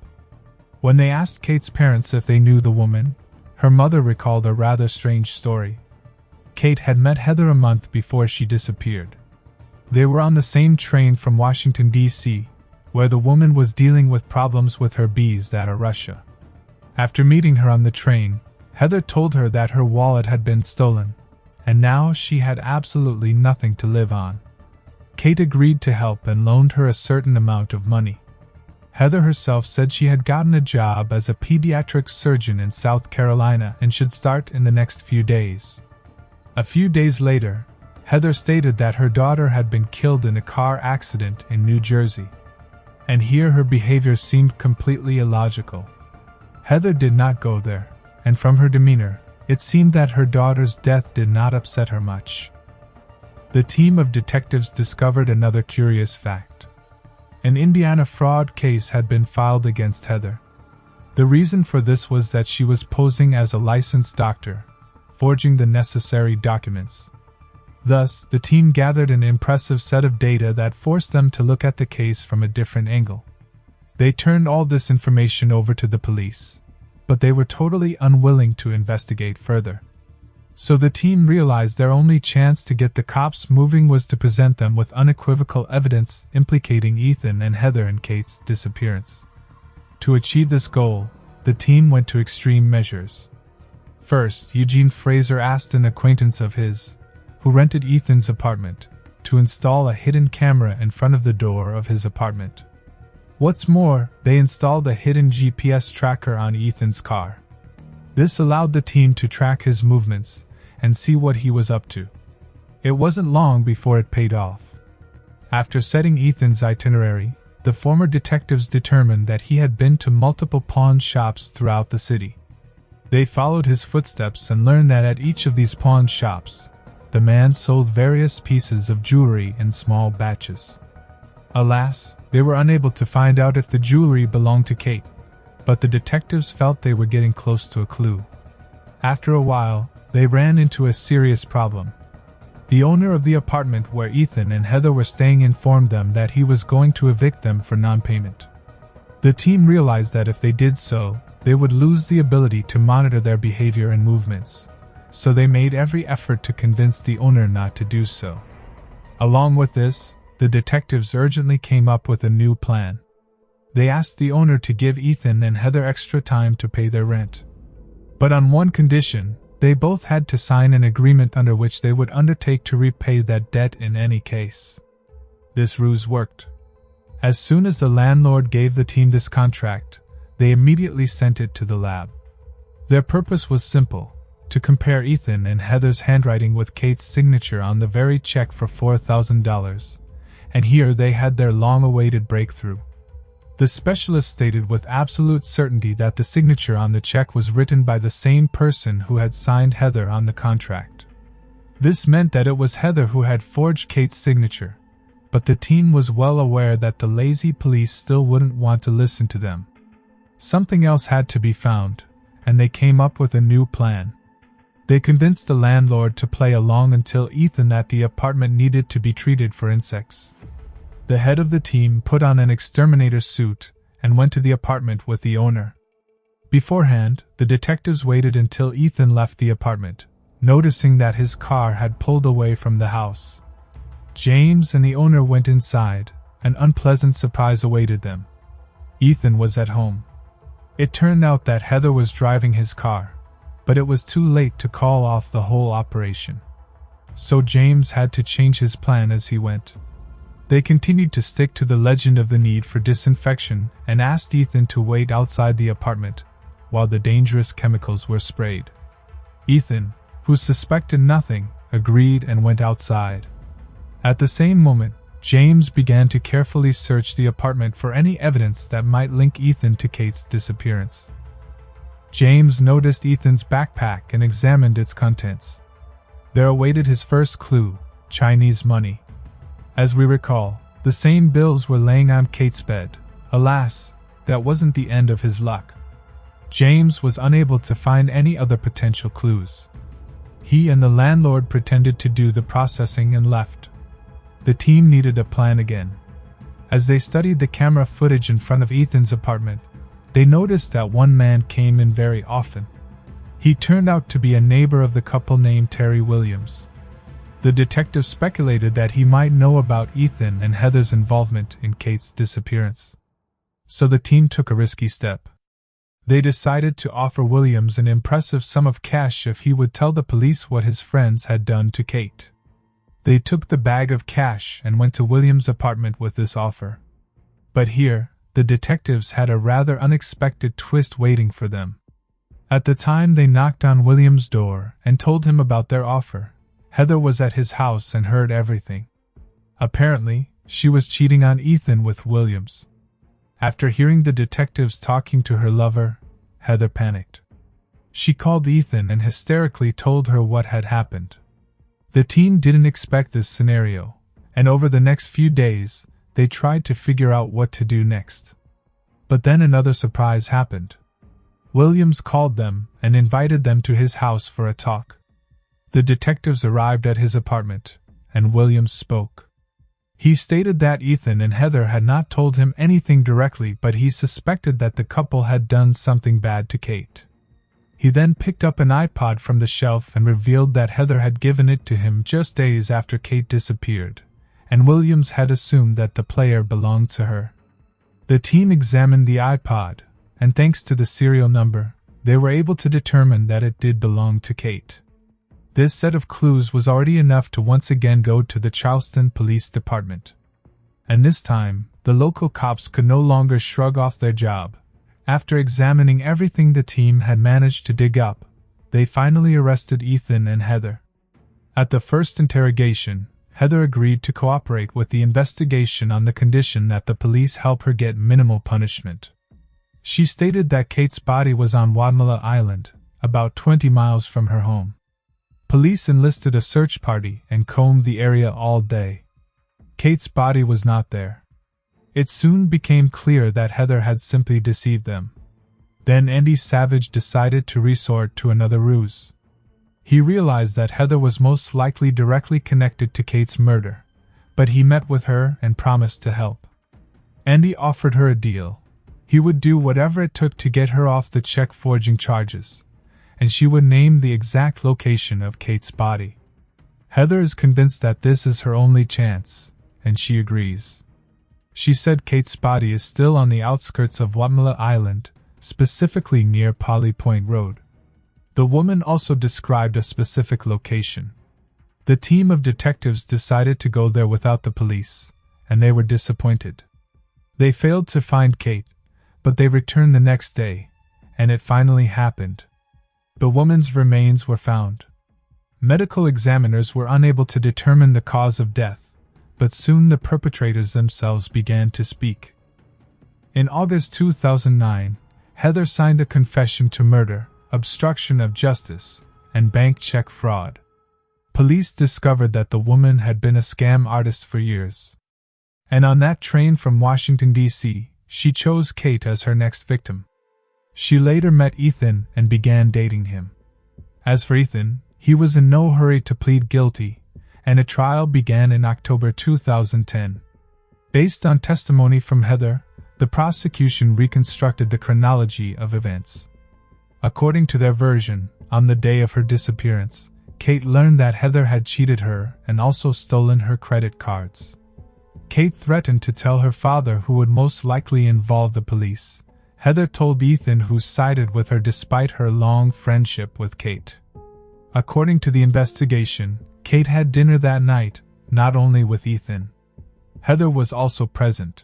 When they asked Kate's parents if they knew the woman, her mother recalled a rather strange story. Kate had met Heather a month before she disappeared. They were on the same train from Washington, D.C., where the woman was dealing with problems with her bees that are Russia. After meeting her on the train, Heather told her that her wallet had been stolen, and now she had absolutely nothing to live on. Kate agreed to help and loaned her a certain amount of money. Heather herself said she had gotten a job as a pediatric surgeon in South Carolina and should start in the next few days. A few days later, Heather stated that her daughter had been killed in a car accident in New Jersey. And here her behavior seemed completely illogical. Heather did not go there, and from her demeanor, it seemed that her daughter's death did not upset her much. The team of detectives discovered another curious fact. An Indiana fraud case had been filed against Heather. The reason for this was that she was posing as a licensed doctor, forging the necessary documents. Thus, the team gathered an impressive set of data that forced them to look at the case from a different angle. They turned all this information over to the police, but they were totally unwilling to investigate further. So the team realized their only chance to get the cops moving was to present them with unequivocal evidence implicating Ethan and Heather in Kate's disappearance. To achieve this goal, the team went to extreme measures. First, Eugene Fraser asked an acquaintance of his, who rented Ethan's apartment, to install a hidden camera in front of the door of his apartment. What's more, they installed a hidden GPS tracker on Ethan's car. This allowed the team to track his movements and see what he was up to. It wasn't long before it paid off. After setting Ethan's itinerary, the former detectives determined that he had been to multiple pawn shops throughout the city. They followed his footsteps and learned that at each of these pawn shops, the man sold various pieces of jewelry in small batches. Alas, they were unable to find out if the jewelry belonged to Kate, but the detectives felt they were getting close to a clue. After a while, they ran into a serious problem. The owner of the apartment where Ethan and Heather were staying informed them that he was going to evict them for non-payment. The team realized that if they did so, they would lose the ability to monitor their behavior and movements, so they made every effort to convince the owner not to do so. Along with this, the detectives urgently came up with a new plan. They asked the owner to give Ethan and Heather extra time to pay their rent. But on one condition: they both had to sign an agreement under which they would undertake to repay that debt in any case. This ruse worked. As soon as the landlord gave the team this contract, they immediately sent it to the lab. Their purpose was simple: to compare Ethan and Heather's handwriting with Kate's signature on the very check for $4,000, and here they had their long-awaited breakthrough. The specialist stated with absolute certainty that the signature on the check was written by the same person who had signed Heather on the contract. This meant that it was Heather who had forged Kate's signature, but the team was well aware that the lazy police still wouldn't want to listen to them. Something else had to be found, and they came up with a new plan. They convinced the landlord to play along until Ethan at the apartment needed to be treated for insects. The head of the team put on an exterminator suit and went to the apartment with the owner. Beforehand, the detectives waited until Ethan left the apartment, noticing that his car had pulled away from the house. James and the owner went inside. An unpleasant surprise awaited them. Ethan was at home. It turned out that Heather was driving his car, but it was too late to call off the whole operation. So James had to change his plan as he went. They continued to stick to the legend of the need for disinfection and asked Ethan to wait outside the apartment while the dangerous chemicals were sprayed. Ethan, who suspected nothing, agreed and went outside. At the same moment, James began to carefully search the apartment for any evidence that might link Ethan to Kate's disappearance. James noticed Ethan's backpack and examined its contents. There awaited his first clue: Chinese money. As we recall, the same bills were laying on Kate's bed. Alas, that wasn't the end of his luck. James was unable to find any other potential clues. He and the landlord pretended to do the processing and left. The team needed a plan again. As they studied the camera footage in front of Ethan's apartment, they noticed that one man came in very often. He turned out to be a neighbor of the couple named Terry Williams. The detective speculated that he might know about Ethan and Heather's involvement in Kate's disappearance. So the team took a risky step. They decided to offer Williams an impressive sum of cash if he would tell the police what his friends had done to Kate. They took the bag of cash and went to Williams' apartment with this offer. But here, the detectives had a rather unexpected twist waiting for them. At the time they knocked on Williams' door and told him about their offer, Heather was at his house and heard everything. Apparently, she was cheating on Ethan with Williams. After hearing the detectives talking to her lover, Heather panicked. She called Ethan and hysterically told her what had happened. The team didn't expect this scenario, and over the next few days, they tried to figure out what to do next. But then another surprise happened. Williams called them and invited them to his house for a talk. The detectives arrived at his apartment, and Williams spoke. He stated that Ethan and Heather had not told him anything directly, but he suspected that the couple had done something bad to Kate. He then picked up an iPod from the shelf and revealed that Heather had given it to him just days after Kate disappeared, and Williams had assumed that the player belonged to her. The team examined the iPod, and thanks to the serial number, they were able to determine that it did belong to Kate. This set of clues was already enough to once again go to the Charleston Police Department. And this time, the local cops could no longer shrug off their job. After examining everything the team had managed to dig up, they finally arrested Ethan and Heather. At the first interrogation, Heather agreed to cooperate with the investigation on the condition that the police help her get minimal punishment. She stated that Kate's body was on Wadmalaw Island, about 20 miles from her home. Police enlisted a search party and combed the area all day. Kate's body was not there. It soon became clear that Heather had simply deceived them. Then Andy Savage decided to resort to another ruse. He realized that Heather was most likely directly connected to Kate's murder, but he met with her and promised to help. Andy offered her a deal. He would do whatever it took to get her off the check forging charges, and she would name the exact location of Kate's body. Heather is convinced that this is her only chance, and she agrees. She said Kate's body is still on the outskirts of Wadmalaw Island, specifically near Polly Point Road. The woman also described a specific location. The team of detectives decided to go there without the police, and they were disappointed. They failed to find Kate, but they returned the next day, and it finally happened. The woman's remains were found. Medical examiners were unable to determine the cause of death, but soon the perpetrators themselves began to speak. In August 2009, Heather signed a confession to murder, obstruction of justice, and bank check fraud. Police discovered that the woman had been a scam artist for years. And on that train from Washington, D.C., she chose Kate as her next victim. She later met Ethan and began dating him. As for Ethan, he was in no hurry to plead guilty, and a trial began in October 2010. Based on testimony from Heather, the prosecution reconstructed the chronology of events. According to their version, on the day of her disappearance, Kate learned that Heather had cheated her and also stolen her credit cards. Kate threatened to tell her father, who would most likely involve the police. Heather told Ethan, who sided with her despite her long friendship with Kate. According to the investigation, Kate had dinner that night, not only with Ethan. Heather was also present.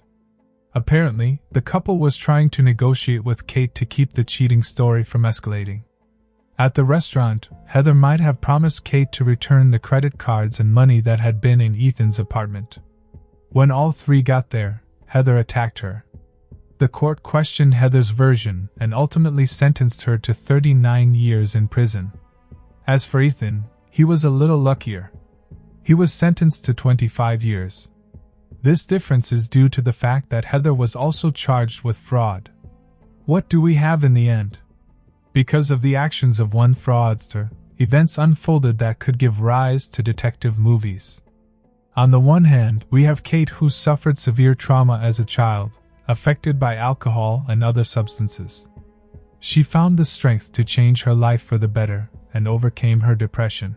Apparently, the couple was trying to negotiate with Kate to keep the cheating story from escalating. At the restaurant, Heather might have promised Kate to return the credit cards and money that had been in Ethan's apartment. When all three got there, Heather attacked her. The court questioned Heather's version and ultimately sentenced her to 39 years in prison. As for Ethan, he was a little luckier. He was sentenced to 25 years. This difference is due to the fact that Heather was also charged with fraud. What do we have in the end? Because of the actions of one fraudster, events unfolded that could give rise to detective movies. On the one hand, we have Kate, who suffered severe trauma as a child, affected by alcohol and other substances. She found the strength to change her life for the better and overcame her depression.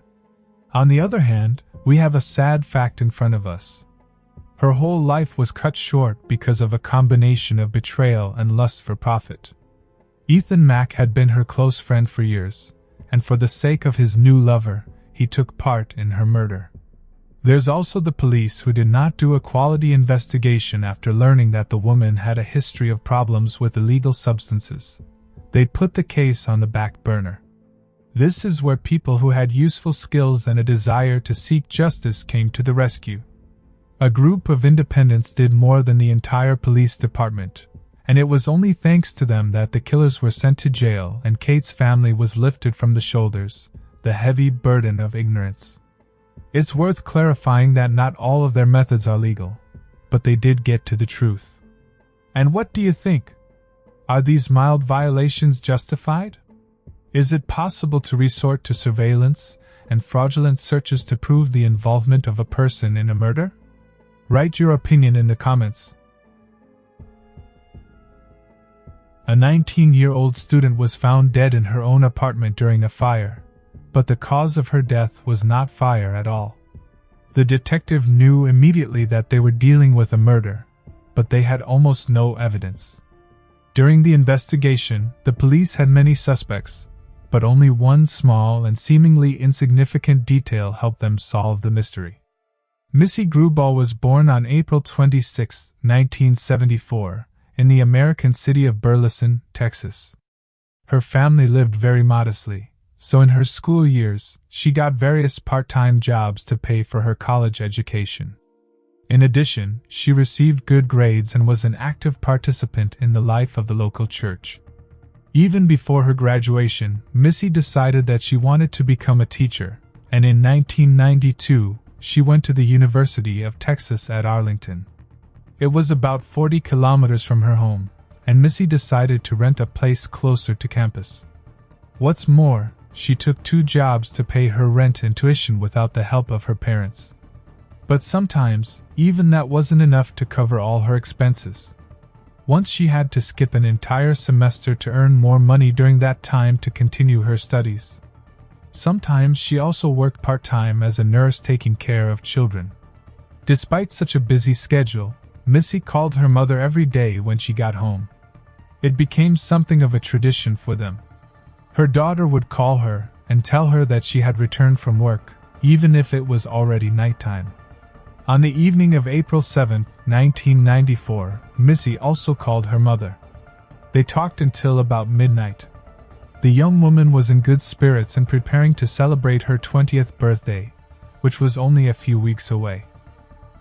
On the other hand, we have a sad fact in front of us. Her whole life was cut short because of a combination of betrayal and lust for profit. Ethan Mack had been her close friend for years, and for the sake of his new lover, he took part in her murder. There's also the police, who did not do a quality investigation after learning that the woman had a history of problems with illegal substances. They put the case on the back burner. This is where people who had useful skills and a desire to seek justice came to the rescue. A group of independents did more than the entire police department, and it was only thanks to them that the killers were sent to jail and Kate's family was lifted from the shoulders, the heavy burden of ignorance. It's worth clarifying that not all of their methods are legal, but they did get to the truth. And what do you think? Are these mild violations justified? Is it possible to resort to surveillance and fraudulent searches to prove the involvement of a person in a murder? Write your opinion in the comments. A 19-year-old student was found dead in her own apartment during a fire, but the cause of her death was not fire at all. The detective knew immediately that they were dealing with a murder, but they had almost no evidence. During the investigation, the police had many suspects, but only one small and seemingly insignificant detail helped them solve the mystery. Missy Grubauer was born on April 26, 1974, in the American city of Burleson, Texas. Her family lived very modestly, so in her school years, she got various part-time jobs to pay for her college education. In addition, she received good grades and was an active participant in the life of the local church. Even before her graduation, Missy decided that she wanted to become a teacher, and in 1992, she went to the University of Texas at Arlington. It was about 40 kilometers from her home, and Missy decided to rent a place closer to campus. What's more, she took 2 jobs to pay her rent and tuition without the help of her parents. But sometimes, even that wasn't enough to cover all her expenses. Once she had to skip an entire semester to earn more money during that time to continue her studies. Sometimes she also worked part-time as a nurse taking care of children. Despite such a busy schedule, Missy called her mother every day when she got home. It became something of a tradition for them. Her daughter would call her and tell her that she had returned from work, even if it was already nighttime. On the evening of April 7, 1994, Missy also called her mother. They talked until about midnight. The young woman was in good spirits and preparing to celebrate her 20th birthday, which was only a few weeks away.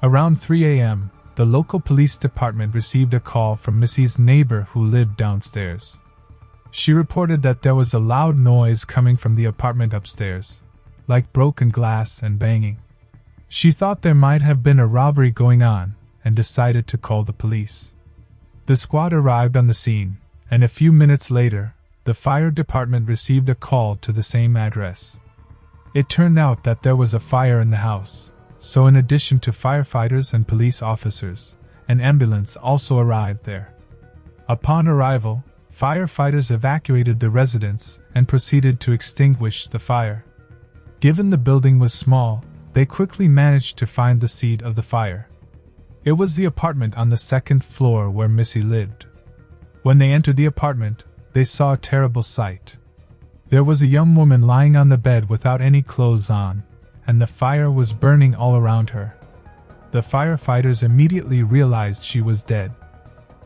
Around 3 a.m., the local police department received a call from Missy's neighbor who lived downstairs. She reported that there was a loud noise coming from the apartment upstairs, like broken glass and banging. She thought there might have been a robbery going on and decided to call the police. The squad arrived on the scene, and a few minutes later, the fire department received a call to the same address. It turned out that there was a fire in the house, so in addition to firefighters and police officers, an ambulance also arrived there. Upon arrival, firefighters evacuated the residence and proceeded to extinguish the fire. Given the building was small, they quickly managed to find the seat of the fire. It was the apartment on the 2nd floor where Missy lived. When they entered the apartment, they saw a terrible sight. There was a young woman lying on the bed without any clothes on, and the fire was burning all around her. The firefighters immediately realized she was dead.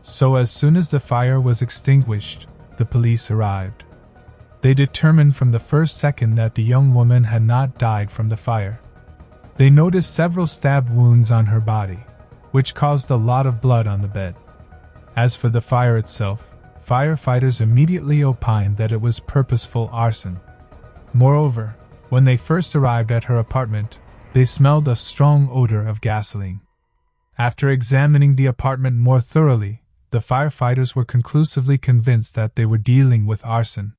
So as soon as the fire was extinguished, the police arrived. They determined from the first second that the young woman had not died from the fire. They noticed several stab wounds on her body, which caused a lot of blood on the bed. As for the fire itself, firefighters immediately opined that it was purposeful arson. Moreover, when they first arrived at her apartment, they smelled a strong odor of gasoline. After examining the apartment more thoroughly, the firefighters were conclusively convinced that they were dealing with arson.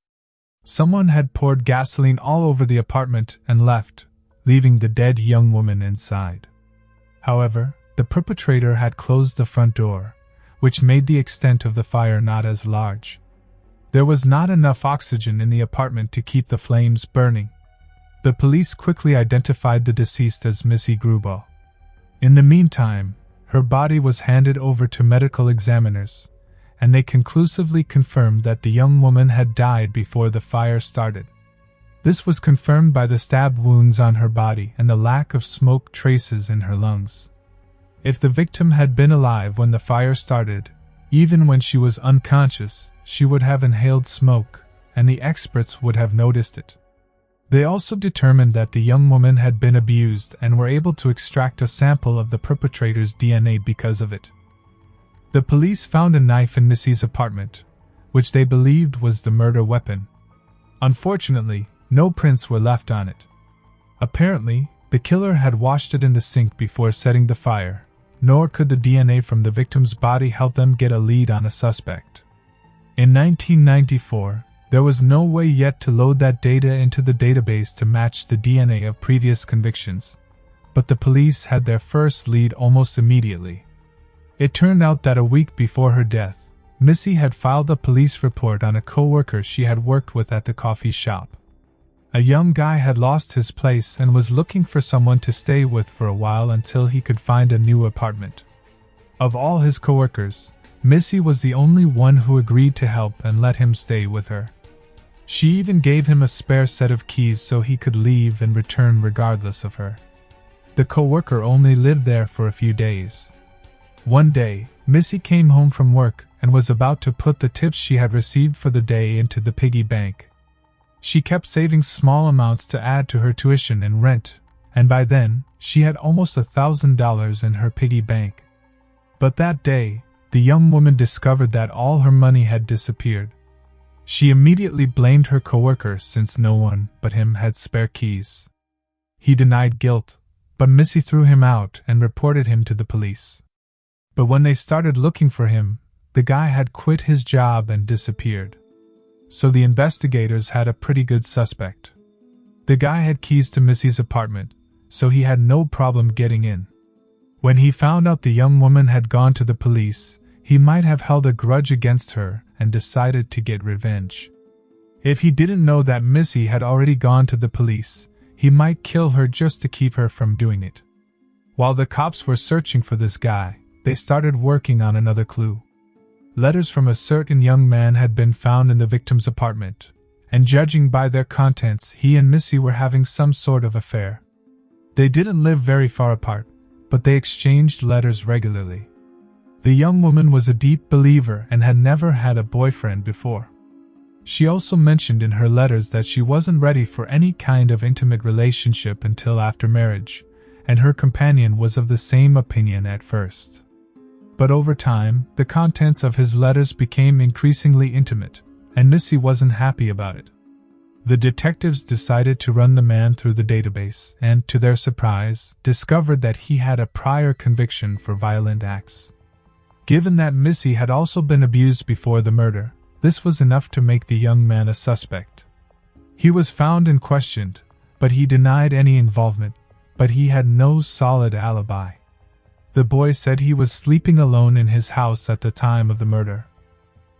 Someone had poured gasoline all over the apartment and left, leaving the dead young woman inside. However, the perpetrator had closed the front door, which made the extent of the fire not as large. There was not enough oxygen in the apartment to keep the flames burning. The police quickly identified the deceased as Missy Grubauer. In the meantime, her body was handed over to medical examiners, and they conclusively confirmed that the young woman had died before the fire started. This was confirmed by the stab wounds on her body and the lack of smoke traces in her lungs. If the victim had been alive when the fire started, even when she was unconscious, she would have inhaled smoke, and the experts would have noticed it. They also determined that the young woman had been abused and were able to extract a sample of the perpetrator's DNA because of it. The police found a knife in Missy's apartment, which they believed was the murder weapon. Unfortunately, no prints were left on it. Apparently, the killer had washed it in the sink before setting the fire, nor could the DNA from the victim's body help them get a lead on a suspect. In 1994, there was no way yet to load that data into the database to match the DNA of previous convictions, but the police had their first lead almost immediately. It turned out that a week before her death, Missy had filed a police report on a co-worker she had worked with at the coffee shop. A young guy had lost his place and was looking for someone to stay with for a while until he could find a new apartment. Of all his coworkers, Missy was the only one who agreed to help and let him stay with her. She even gave him a spare set of keys so he could leave and return regardless of her. The coworker only lived there for a few days. One day, Missy came home from work and was about to put the tips she had received for the day into the piggy bank. She kept saving small amounts to add to her tuition and rent, and by then, she had almost $1,000 in her piggy bank. But that day, the young woman discovered that all her money had disappeared. She immediately blamed her coworker since no one but him had spare keys. He denied guilt, but Missy threw him out and reported him to the police. But when they started looking for him, the guy had quit his job and disappeared. So the investigators had a pretty good suspect. The guy had keys to Missy's apartment, so he had no problem getting in. When he found out the young woman had gone to the police, he might have held a grudge against her and decided to get revenge. If he didn't know that Missy had already gone to the police, he might kill her just to keep her from doing it. While the cops were searching for this guy, they started working on another clue. Letters from a certain young man had been found in the victim's apartment, and judging by their contents, he and Missy were having some sort of affair. They didn't live very far apart, but they exchanged letters regularly. The young woman was a deep believer and had never had a boyfriend before. She also mentioned in her letters that she wasn't ready for any kind of intimate relationship until after marriage, and her companion was of the same opinion at first. But over time, the contents of his letters became increasingly intimate, and Missy wasn't happy about it. The detectives decided to run the man through the database and, to their surprise, discovered that he had a prior conviction for violent acts. Given that Missy had also been abused before the murder, this was enough to make the young man a suspect. He was found and questioned, but he denied any involvement, but he had no solid alibi. The boy said he was sleeping alone in his house at the time of the murder.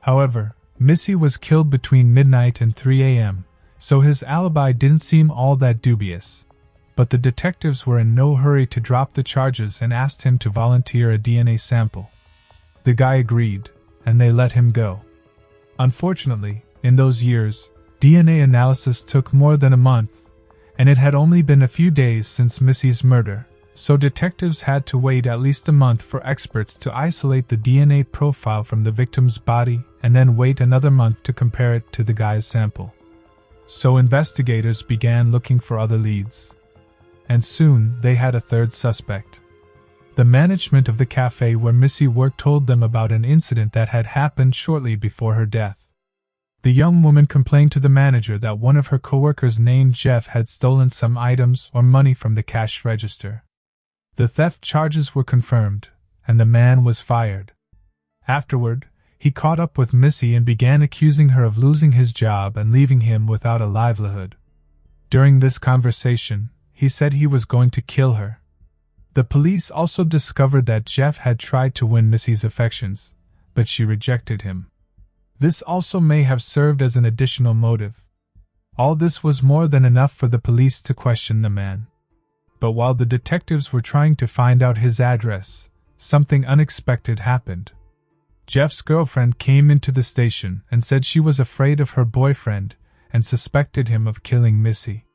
However, Missy was killed between midnight and 3 a.m., so his alibi didn't seem all that dubious. But the detectives were in no hurry to drop the charges and asked him to volunteer a DNA sample. The guy agreed, and they let him go. Unfortunately, in those years, DNA analysis took more than a month, and it had only been a few days since Missy's murder, so detectives had to wait at least a month for experts to isolate the DNA profile from the victim's body and then wait another month to compare it to the guy's sample. So investigators began looking for other leads. And soon they had a third suspect. The management of the cafe where Missy worked told them about an incident that had happened shortly before her death. The young woman complained to the manager that one of her coworkers named Jeff had stolen some items or money from the cash register. The theft charges were confirmed, and the man was fired. Afterward, he caught up with Missy and began accusing her of losing his job and leaving him without a livelihood. During this conversation, he said he was going to kill her. The police also discovered that Jeff had tried to win Missy's affections, but she rejected him. This also may have served as an additional motive. All this was more than enough for the police to question the man. But while the detectives were trying to find out his address, something unexpected happened. Jeff's girlfriend came into the station and said she was afraid of her boyfriend and suspected him of killing Missy.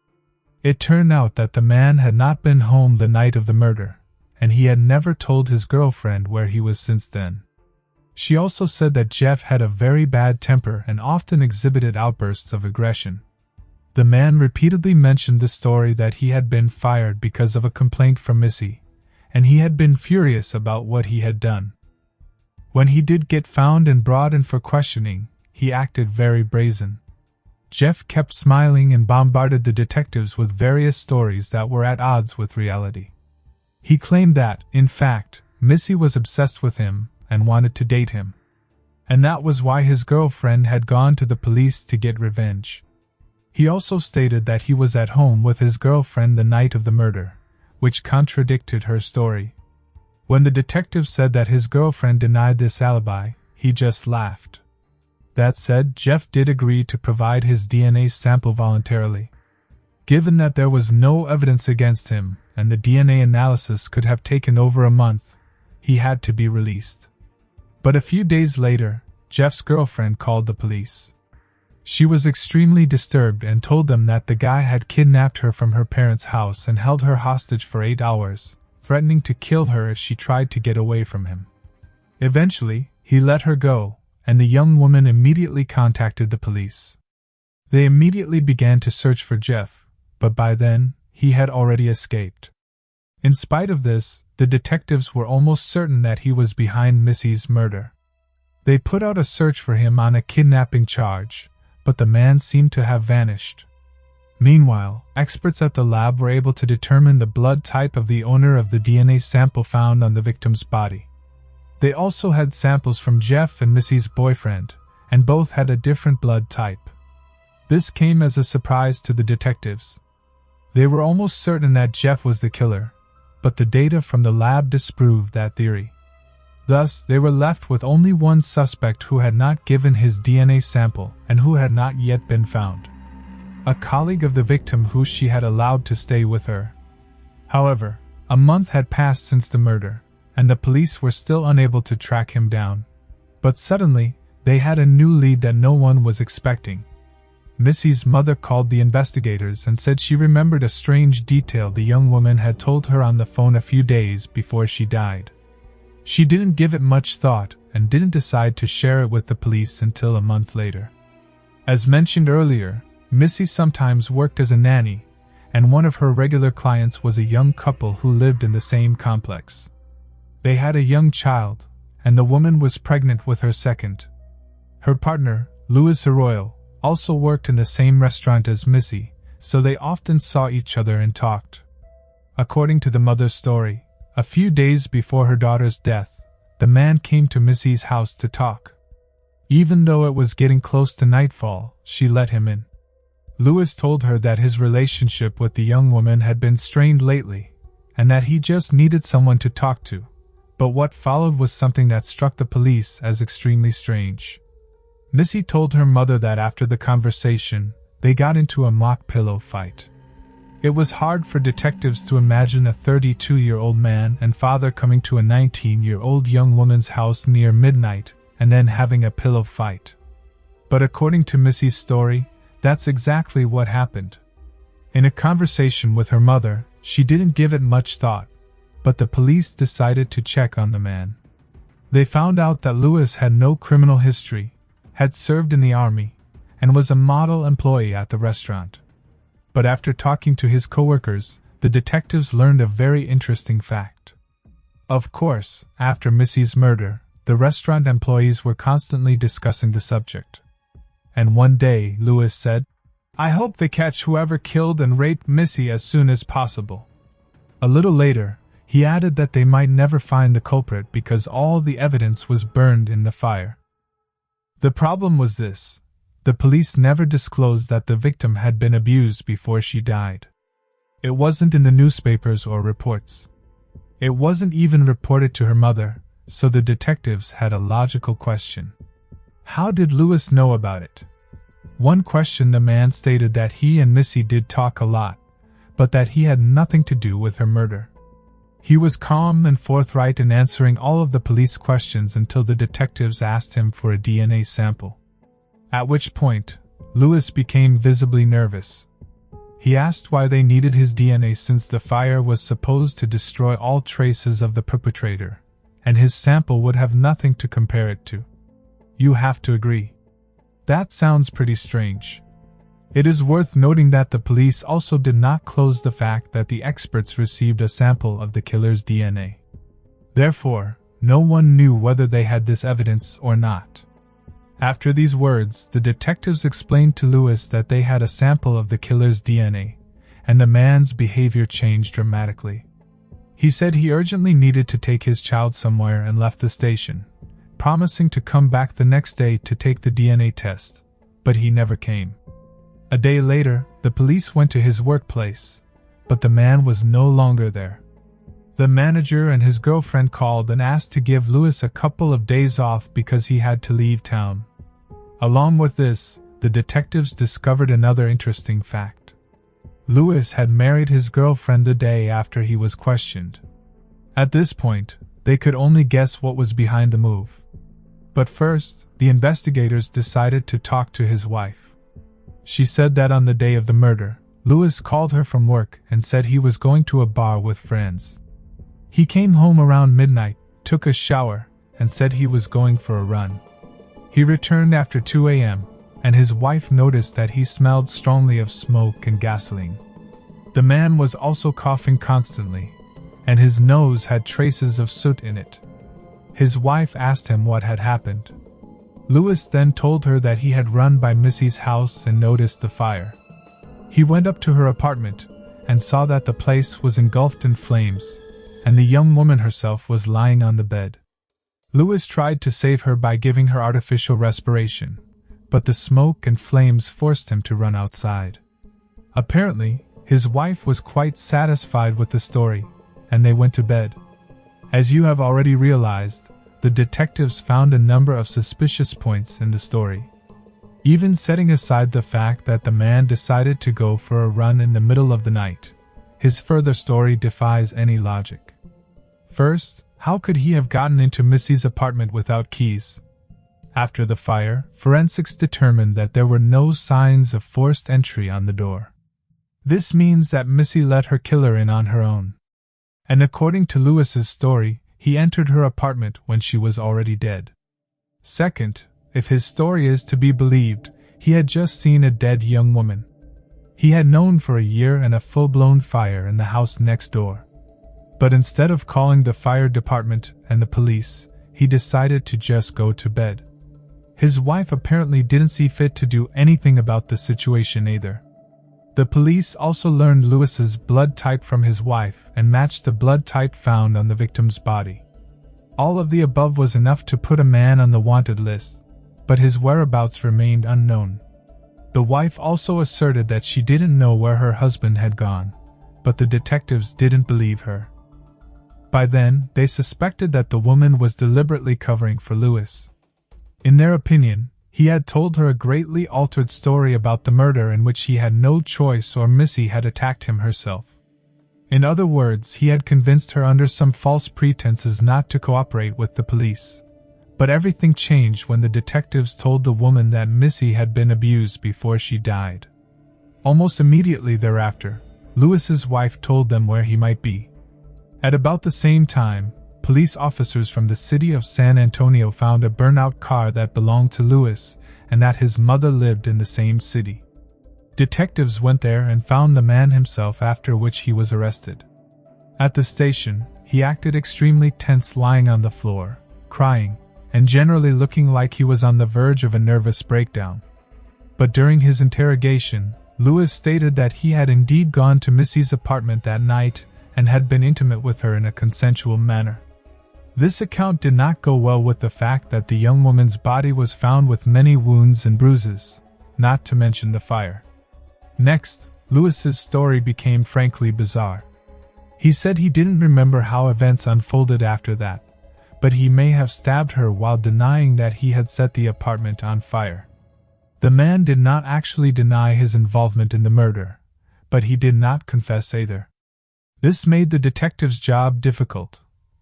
It turned out that the man had not been home the night of the murder, and he had never told his girlfriend where he was since then. She also said that Jeff had a very bad temper and often exhibited outbursts of aggression. The man repeatedly mentioned the story that he had been fired because of a complaint from Missy, and he had been furious about what he had done. When he did get found and brought in for questioning, he acted very brazen. Jeff kept smiling and bombarded the detectives with various stories that were at odds with reality. He claimed that, in fact, Missy was obsessed with him and wanted to date him. And that was why his girlfriend had gone to the police to get revenge. He also stated that he was at home with his girlfriend the night of the murder, which contradicted her story. When the detective said that his girlfriend denied this alibi, he just laughed. That said, Jeff did agree to provide his DNA sample voluntarily. Given that there was no evidence against him, and the DNA analysis could have taken over a month, he had to be released. But a few days later, Jeff's girlfriend called the police. She was extremely disturbed and told them that the guy had kidnapped her from her parents' house and held her hostage for 8 hours, threatening to kill her if she tried to get away from him. Eventually, he let her go, and the young woman immediately contacted the police. They immediately began to search for Jeff, but by then, he had already escaped. In spite of this, the detectives were almost certain that he was behind Missy's murder. They put out a search for him on a kidnapping charge, but the man seemed to have vanished. Meanwhile, experts at the lab were able to determine the blood type of the owner of the DNA sample found on the victim's body. They also had samples from Jeff and Missy's boyfriend, and both had a different blood type. This came as a surprise to the detectives. They were almost certain that Jeff was the killer, but the data from the lab disproved that theory. Thus, they were left with only one suspect who had not given his DNA sample and who had not yet been found. A colleague of the victim who she had allowed to stay with her. However, a month had passed since the murder, and the police were still unable to track him down. But suddenly, they had a new lead that no one was expecting. Missy's mother called the investigators and said she remembered a strange detail the young woman had told her on the phone a few days before she died. She didn't give it much thought and didn't decide to share it with the police until a month later. As mentioned earlier, Missy sometimes worked as a nanny, and one of her regular clients was a young couple who lived in the same complex. They had a young child, and the woman was pregnant with her second. Her partner, Louis Arroyo, also worked in the same restaurant as Missy, so they often saw each other and talked. According to the mother's story, a few days before her daughter's death, the man came to Missy's house to talk. Even though it was getting close to nightfall, she let him in. Louis told her that his relationship with the young woman had been strained lately, and that he just needed someone to talk to. But what followed was something that struck the police as extremely strange. Missy told her mother that after the conversation, they got into a mock pillow fight. It was hard for detectives to imagine a 32-year-old man and father coming to a 19-year-old young woman's house near midnight and then having a pillow fight. But according to Missy's story, that's exactly what happened. In a conversation with her mother, she didn't give it much thought, but the police decided to check on the man. They found out that Louis had no criminal history, had served in the army, and was a model employee at the restaurant. But after talking to his coworkers, the detectives learned a very interesting fact. Of course, after Missy's murder, the restaurant employees were constantly discussing the subject. And one day, Louis said, "I hope they catch whoever killed and raped Missy as soon as possible." A little later, he added that they might never find the culprit because all the evidence was burned in the fire. The problem was this: the police never disclosed that the victim had been abused before she died. It wasn't in the newspapers or reports. It wasn't even reported to her mother, so the detectives had a logical question. How did Louis know about it? One question: the man stated that he and Missy did talk a lot, but that he had nothing to do with her murder. He was calm and forthright in answering all of the police questions until the detectives asked him for a DNA sample. At which point, Louis became visibly nervous. He asked why they needed his DNA since the fire was supposed to destroy all traces of the perpetrator, and his sample would have nothing to compare it to. You have to agree. That sounds pretty strange. It is worth noting that the police also did not close the fact that the experts received a sample of the killer's DNA. Therefore, no one knew whether they had this evidence or not. After these words, the detectives explained to Louis that they had a sample of the killer's DNA, and the man's behavior changed dramatically. He said he urgently needed to take his child somewhere and left the station, promising to come back the next day to take the DNA test, but he never came. A day later, the police went to his workplace, but the man was no longer there. The manager and his girlfriend called and asked to give Louis a couple of days off because he had to leave town. Along with this, the detectives discovered another interesting fact. Louis had married his girlfriend the day after he was questioned. At this point, they could only guess what was behind the move. But first, the investigators decided to talk to his wife. She said that on the day of the murder, Louis called her from work and said he was going to a bar with friends. He came home around midnight, took a shower, and said he was going for a run. He returned after 2 a.m., and his wife noticed that he smelled strongly of smoke and gasoline. The man was also coughing constantly, and his nose had traces of soot in it. His wife asked him what had happened. Lewis then told her that he had run by Missy's house and noticed the fire. He went up to her apartment and saw that the place was engulfed in flames, and the young woman herself was lying on the bed. Lewis tried to save her by giving her artificial respiration, but the smoke and flames forced him to run outside. Apparently, his wife was quite satisfied with the story, and they went to bed. As you have already realized, the detectives found a number of suspicious points in the story. Even setting aside the fact that the man decided to go for a run in the middle of the night, his further story defies any logic. First, how could he have gotten into Missy's apartment without keys? After the fire, forensics determined that there were no signs of forced entry on the door. This means that Missy let her killer in on her own. And according to Lewis's story, he entered her apartment when she was already dead. Second, if his story is to be believed, he had just seen a dead young woman. He had known for a year and a full-blown fire in the house next door. But instead of calling the fire department and the police, he decided to just go to bed. His wife apparently didn't see fit to do anything about the situation either. The police also learned Lewis's blood type from his wife and matched the blood type found on the victim's body. All of the above was enough to put a man on the wanted list, but his whereabouts remained unknown. The wife also asserted that she didn't know where her husband had gone, but the detectives didn't believe her. By then, they suspected that the woman was deliberately covering for Lewis. In their opinion, he had told her a greatly altered story about the murder in which he had no choice or Missy had attacked him herself. In other words, he had convinced her under some false pretenses not to cooperate with the police. But everything changed when the detectives told the woman that Missy had been abused before she died. Almost immediately thereafter, Lewis's wife told them where he might be. At about the same time, police officers from the city of San Antonio found a burnout car that belonged to Lewis and that his mother lived in the same city. Detectives went there and found the man himself, after which he was arrested. At the station, he acted extremely tense, lying on the floor, crying, and generally looking like he was on the verge of a nervous breakdown. But during his interrogation, Lewis stated that he had indeed gone to Missy's apartment that night and had been intimate with her in a consensual manner. This account did not go well with the fact that the young woman's body was found with many wounds and bruises, not to mention the fire. Next, Lewis's story became frankly bizarre. He said he didn't remember how events unfolded after that, but he may have stabbed her while denying that he had set the apartment on fire. The man did not actually deny his involvement in the murder, but he did not confess either. This made the detectives' job difficult,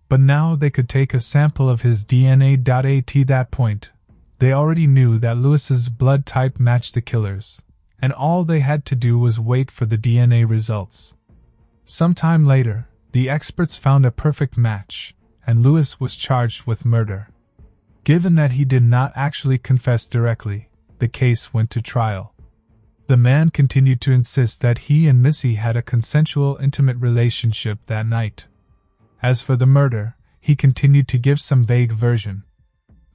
but now they could take a sample of his DNA. At that point, they already knew that Lewis's blood type matched the killer's, and all they had to do was wait for the DNA results. Sometime later, the experts found a perfect match, and Lewis was charged with murder. Given that he did not actually confess directly, the case went to trial. The man continued to insist that he and Missy had a consensual, intimate relationship that night. As for the murder, he continued to give some vague version.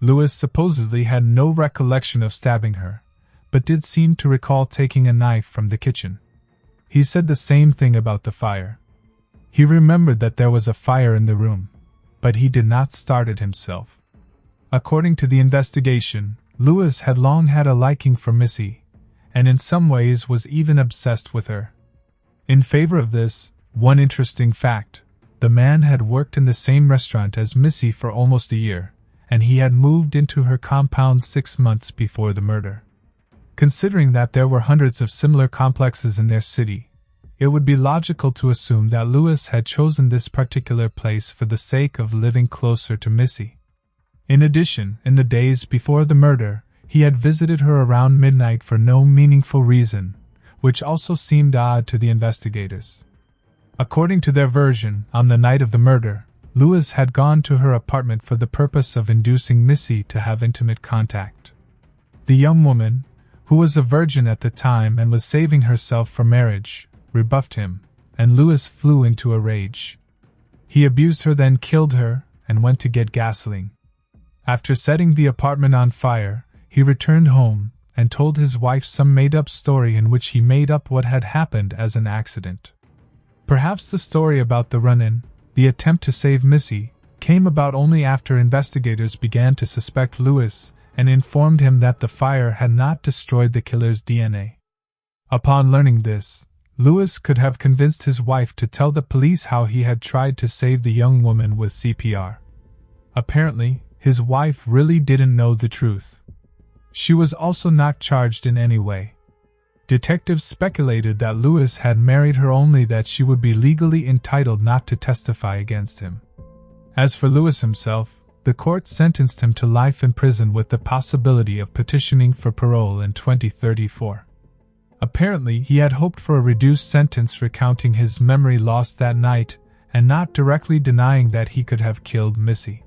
Lewis supposedly had no recollection of stabbing her, but did seem to recall taking a knife from the kitchen. He said the same thing about the fire. He remembered that there was a fire in the room, but he did not start it himself. According to the investigation, Lewis had long had a liking for Missy, and in some ways was even obsessed with her. In favor of this, one interesting fact: the man had worked in the same restaurant as Missy for almost a year, and he had moved into her compound 6 months before the murder. Considering that there were hundreds of similar complexes in their city, it would be logical to assume that Lewis had chosen this particular place for the sake of living closer to Missy. In addition, in the days before the murder, he had visited her around midnight for no meaningful reason, which also seemed odd to the investigators. According to their version, on the night of the murder, Lewis had gone to her apartment for the purpose of inducing Missy to have intimate contact. The young woman, who was a virgin at the time and was saving herself for marriage, rebuffed him, and Lewis flew into a rage. He abused her, then killed her, and went to get gasoline. After setting the apartment on fire, he returned home and told his wife some made-up story in which he made up what had happened as an accident. Perhaps the story about the run-in, the attempt to save Missy, came about only after investigators began to suspect Lewis and informed him that the fire had not destroyed the killer's DNA. Upon learning this, Lewis could have convinced his wife to tell the police how he had tried to save the young woman with CPR. Apparently, his wife really didn't know the truth. She was also not charged in any way. Detectives speculated that Lewis had married her only that she would be legally entitled not to testify against him. As for Lewis himself, the court sentenced him to life in prison with the possibility of petitioning for parole in 2034. Apparently, he had hoped for a reduced sentence, recounting his memory loss that night and not directly denying that he could have killed Missy.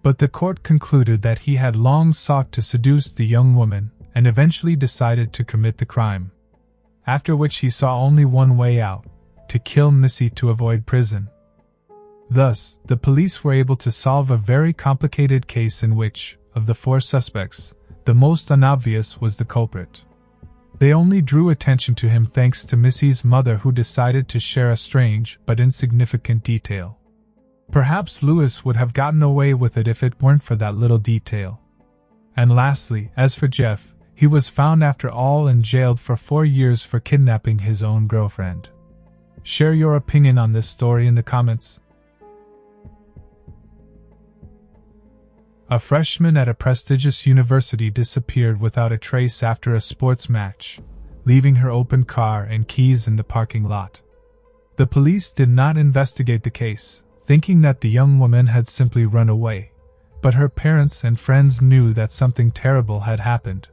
But the court concluded that he had long sought to seduce the young woman and eventually decided to commit the crime. After which he saw only one way out: to kill Missy to avoid prison. Thus, the police were able to solve a very complicated case in which, of the 4 suspects, the most unobvious was the culprit. They only drew attention to him thanks to Missy's mother, who decided to share a strange but insignificant detail. Perhaps Lewis would have gotten away with it if it weren't for that little detail. And lastly, as for Jeff, he was found after all and jailed for 4 years for kidnapping his own girlfriend. Share your opinion on this story in the comments. A freshman at a prestigious university disappeared without a trace after a sports match, leaving her open car and keys in the parking lot. The police did not investigate the case, thinking that the young woman had simply run away, but her parents and friends knew that something terrible had happened.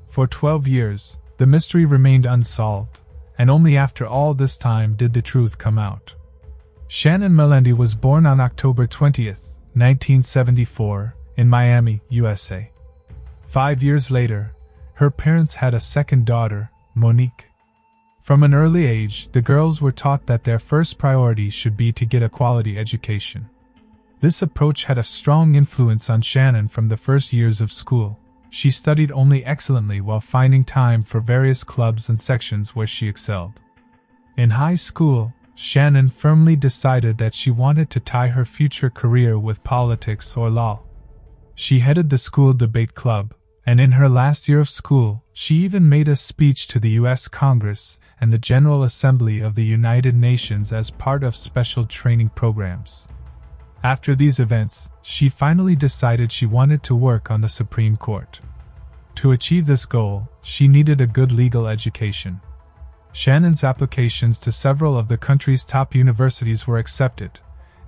For 12 years, the mystery remained unsolved, and only after all this time did the truth come out. Shannon Melendi was born on October 20th, 1974, in Miami, USA. 5 years later, her parents had a second daughter, Monique. From an early age, the girls were taught that their first priority should be to get a quality education. This approach had a strong influence on Shannon from the first years of school. She studied only excellently while finding time for various clubs and sections where she excelled. In high school, Shannon firmly decided that she wanted to tie her future career with politics or law. She headed the school debate club, and in her last year of school, she even made a speech to the U.S. Congress and the General Assembly of the United Nations as part of special training programs. After these events, she finally decided she wanted to work on the Supreme Court. To achieve this goal, she needed a good legal education. Shannon's applications to several of the country's top universities were accepted,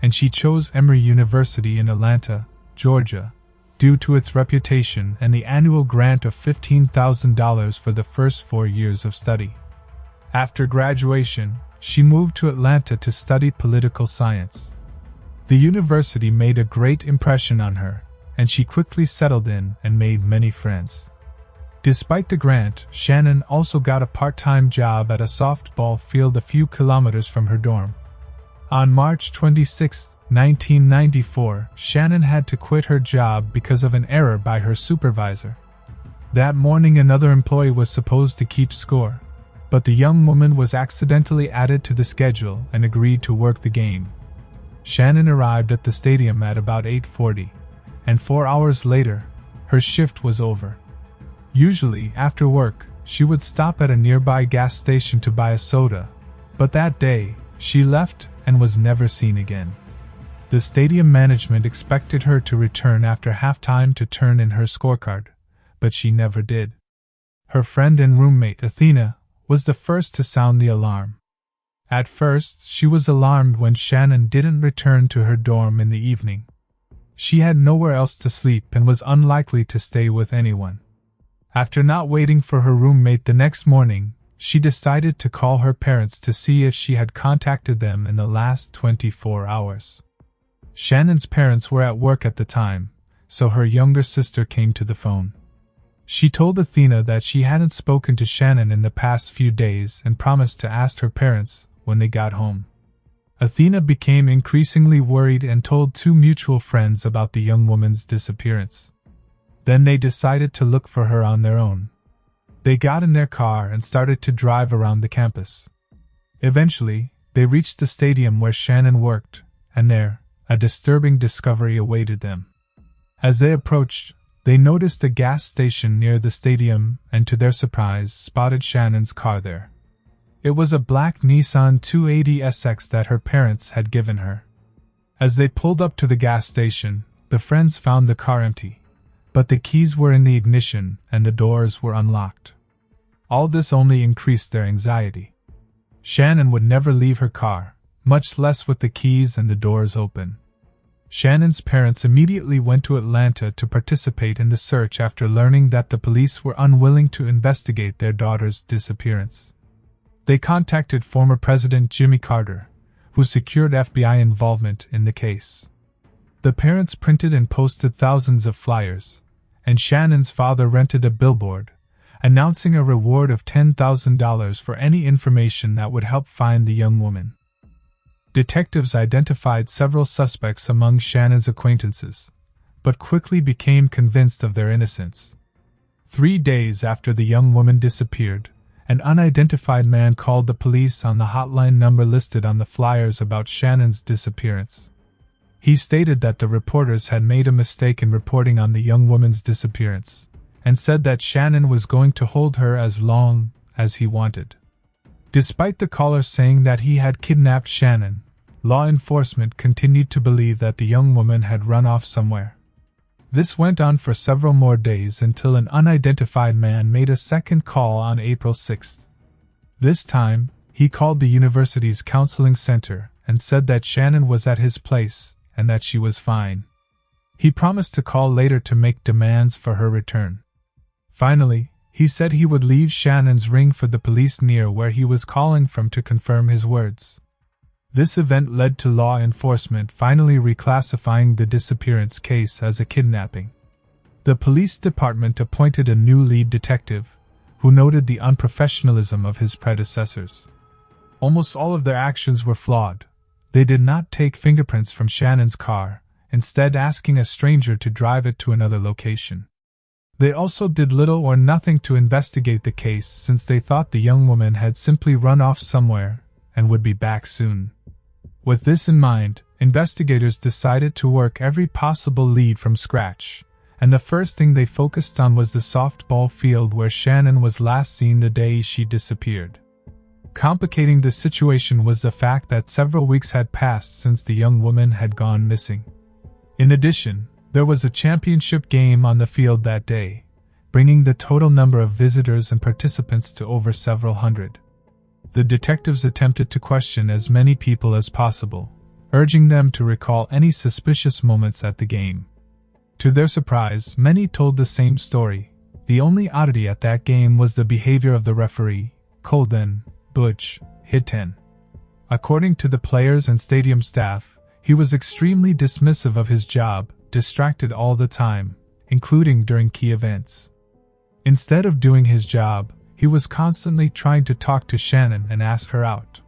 and she chose Emory University in Atlanta, Georgia, due to its reputation and the annual grant of $15,000 for the first 4 years of study. After graduation, she moved to Atlanta to study political science. The university made a great impression on her, and she quickly settled in and made many friends. Despite the grant, Shannon also got a part-time job at a softball field a few kilometers from her dorm. On March 26, 1994, Shannon had to quit her job because of an error by her supervisor. That morning, another employee was supposed to keep score, but the young woman was accidentally added to the schedule and agreed to work the game. Shannon arrived at the stadium at about 8:40, and 4 hours later, her shift was over. Usually, after work, she would stop at a nearby gas station to buy a soda, but that day, she left and was never seen again. The stadium management expected her to return after halftime to turn in her scorecard, but she never did. Her friend and roommate, Athena, was the first to sound the alarm. At first, she was alarmed when Shannon didn't return to her dorm in the evening. She had nowhere else to sleep and was unlikely to stay with anyone. After not waiting for her roommate the next morning, she decided to call her parents to see if she had contacted them in the last 24 hours. Shannon's parents were at work at the time, so her younger sister came to the phone. She told Athena that she hadn't spoken to Shannon in the past few days and promised to ask her parents when they got home. Athena became increasingly worried and told two mutual friends about the young woman's disappearance. Then they decided to look for her on their own. They got in their car and started to drive around the campus. Eventually, they reached the stadium where Shannon worked, and there, a disturbing discovery awaited them. As they approached, they noticed a gas station near the stadium and, to their surprise, spotted Shannon's car there. It was a black Nissan 280SX that her parents had given her. As they pulled up to the gas station, the friends found the car empty, but the keys were in the ignition and the doors were unlocked. All this only increased their anxiety. Shannon would never leave her car, much less with the keys and the doors open. Shannon's parents immediately went to Atlanta to participate in the search after learning that the police were unwilling to investigate their daughter's disappearance. They contacted former President Jimmy Carter, who secured FBI involvement in the case. The parents printed and posted thousands of flyers, and Shannon's father rented a billboard, announcing a reward of $10,000 for any information that would help find the young woman. Detectives identified several suspects among Shannon's acquaintances, but quickly became convinced of their innocence. 3 days after the young woman disappeared, an unidentified man called the police on the hotline number listed on the flyers about Shannon's disappearance. He stated that the reporters had made a mistake in reporting on the young woman's disappearance, and said that Shannon was going to hold her as long as he wanted. Despite the caller saying that he had kidnapped Shannon, law enforcement continued to believe that the young woman had run off somewhere. This went on for several more days until an unidentified man made a second call on April 6th. This time, he called the university's counseling center and said that Shannon was at his place and that she was fine. He promised to call later to make demands for her return. Finally, he said he would leave Shannon's ring for the police near where he was calling from to confirm his words. This event led to law enforcement finally reclassifying the disappearance case as a kidnapping. The police department appointed a new lead detective, who noted the unprofessionalism of his predecessors. Almost all of their actions were flawed. They did not take fingerprints from Shannon's car, instead asking a stranger to drive it to another location. They also did little or nothing to investigate the case since they thought the young woman had simply run off somewhere and would be back soon. With this in mind, investigators decided to work every possible lead from scratch, and the first thing they focused on was the softball field where Shannon was last seen the day she disappeared. Complicating the situation was the fact that several weeks had passed since the young woman had gone missing. In addition, there was a championship game on the field that day, bringing the total number of visitors and participants to over several hundred. The detectives attempted to question as many people as possible, urging them to recall any suspicious moments at the game. To their surprise, many told the same story. The only oddity at that game was the behavior of the referee, Colden Butch Hitten. According to the players and stadium staff, he was extremely dismissive of his job, distracted all the time, including during key events. Instead of doing his job, he was constantly trying to talk to Shannon and ask her out.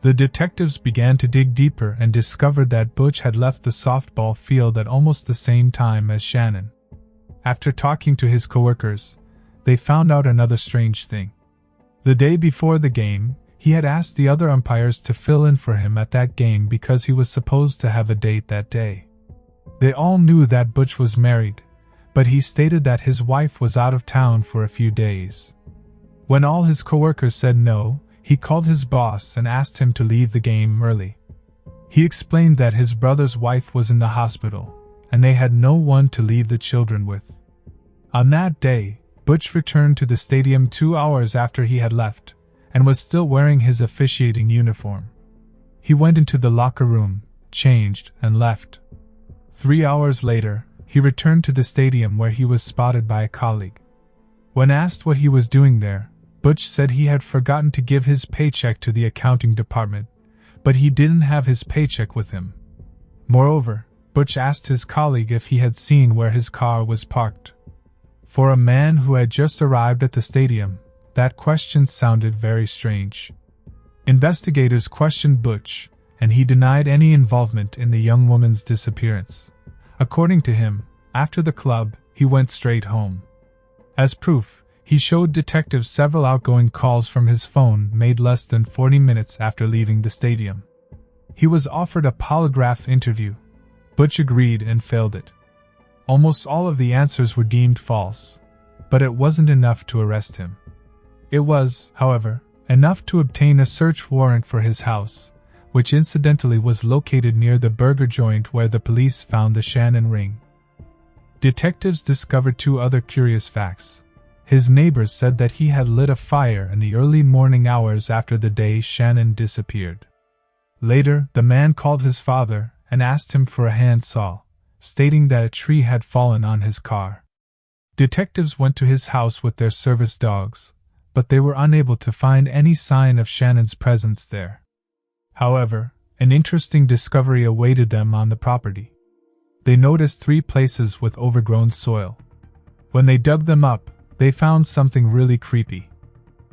The detectives began to dig deeper and discovered that Butch had left the softball field at almost the same time as Shannon. After talking to his coworkers, they found out another strange thing. The day before the game, he had asked the other umpires to fill in for him at that game because he was supposed to have a date that day. They all knew that Butch was married, but he stated that his wife was out of town for a few days. When all his coworkers said no, he called his boss and asked him to leave the game early. He explained that his brother's wife was in the hospital, and they had no one to leave the children with. On that day, Butch returned to the stadium 2 hours after he had left, and was still wearing his officiating uniform. He went into the locker room, changed, and left. 3 hours later, he returned to the stadium where he was spotted by a colleague. When asked what he was doing there, Butch said he had forgotten to give his paycheck to the accounting department, but he didn't have his paycheck with him. Moreover, Butch asked his colleague if he had seen where his car was parked. For a man who had just arrived at the stadium, that question sounded very strange. Investigators questioned Butch, and he denied any involvement in the young woman's disappearance. According to him, after the club, he went straight home. As proof, he showed detectives several outgoing calls from his phone made less than 40 minutes after leaving the stadium. He was offered a polygraph interview. Butch agreed and failed it. Almost all of the answers were deemed false, but it wasn't enough to arrest him. It was, however, enough to obtain a search warrant for his house, which incidentally was located near the burger joint where the police found the Shannon ring. Detectives discovered two other curious facts. His neighbors said that he had lit a fire in the early morning hours after the day Shannon disappeared. Later, the man called his father and asked him for a handsaw, stating that a tree had fallen on his car. Detectives went to his house with their service dogs, but they were unable to find any sign of Shannon's presence there. However, an interesting discovery awaited them on the property. They noticed 3 places with overgrown soil. When they dug them up, they found something really creepy.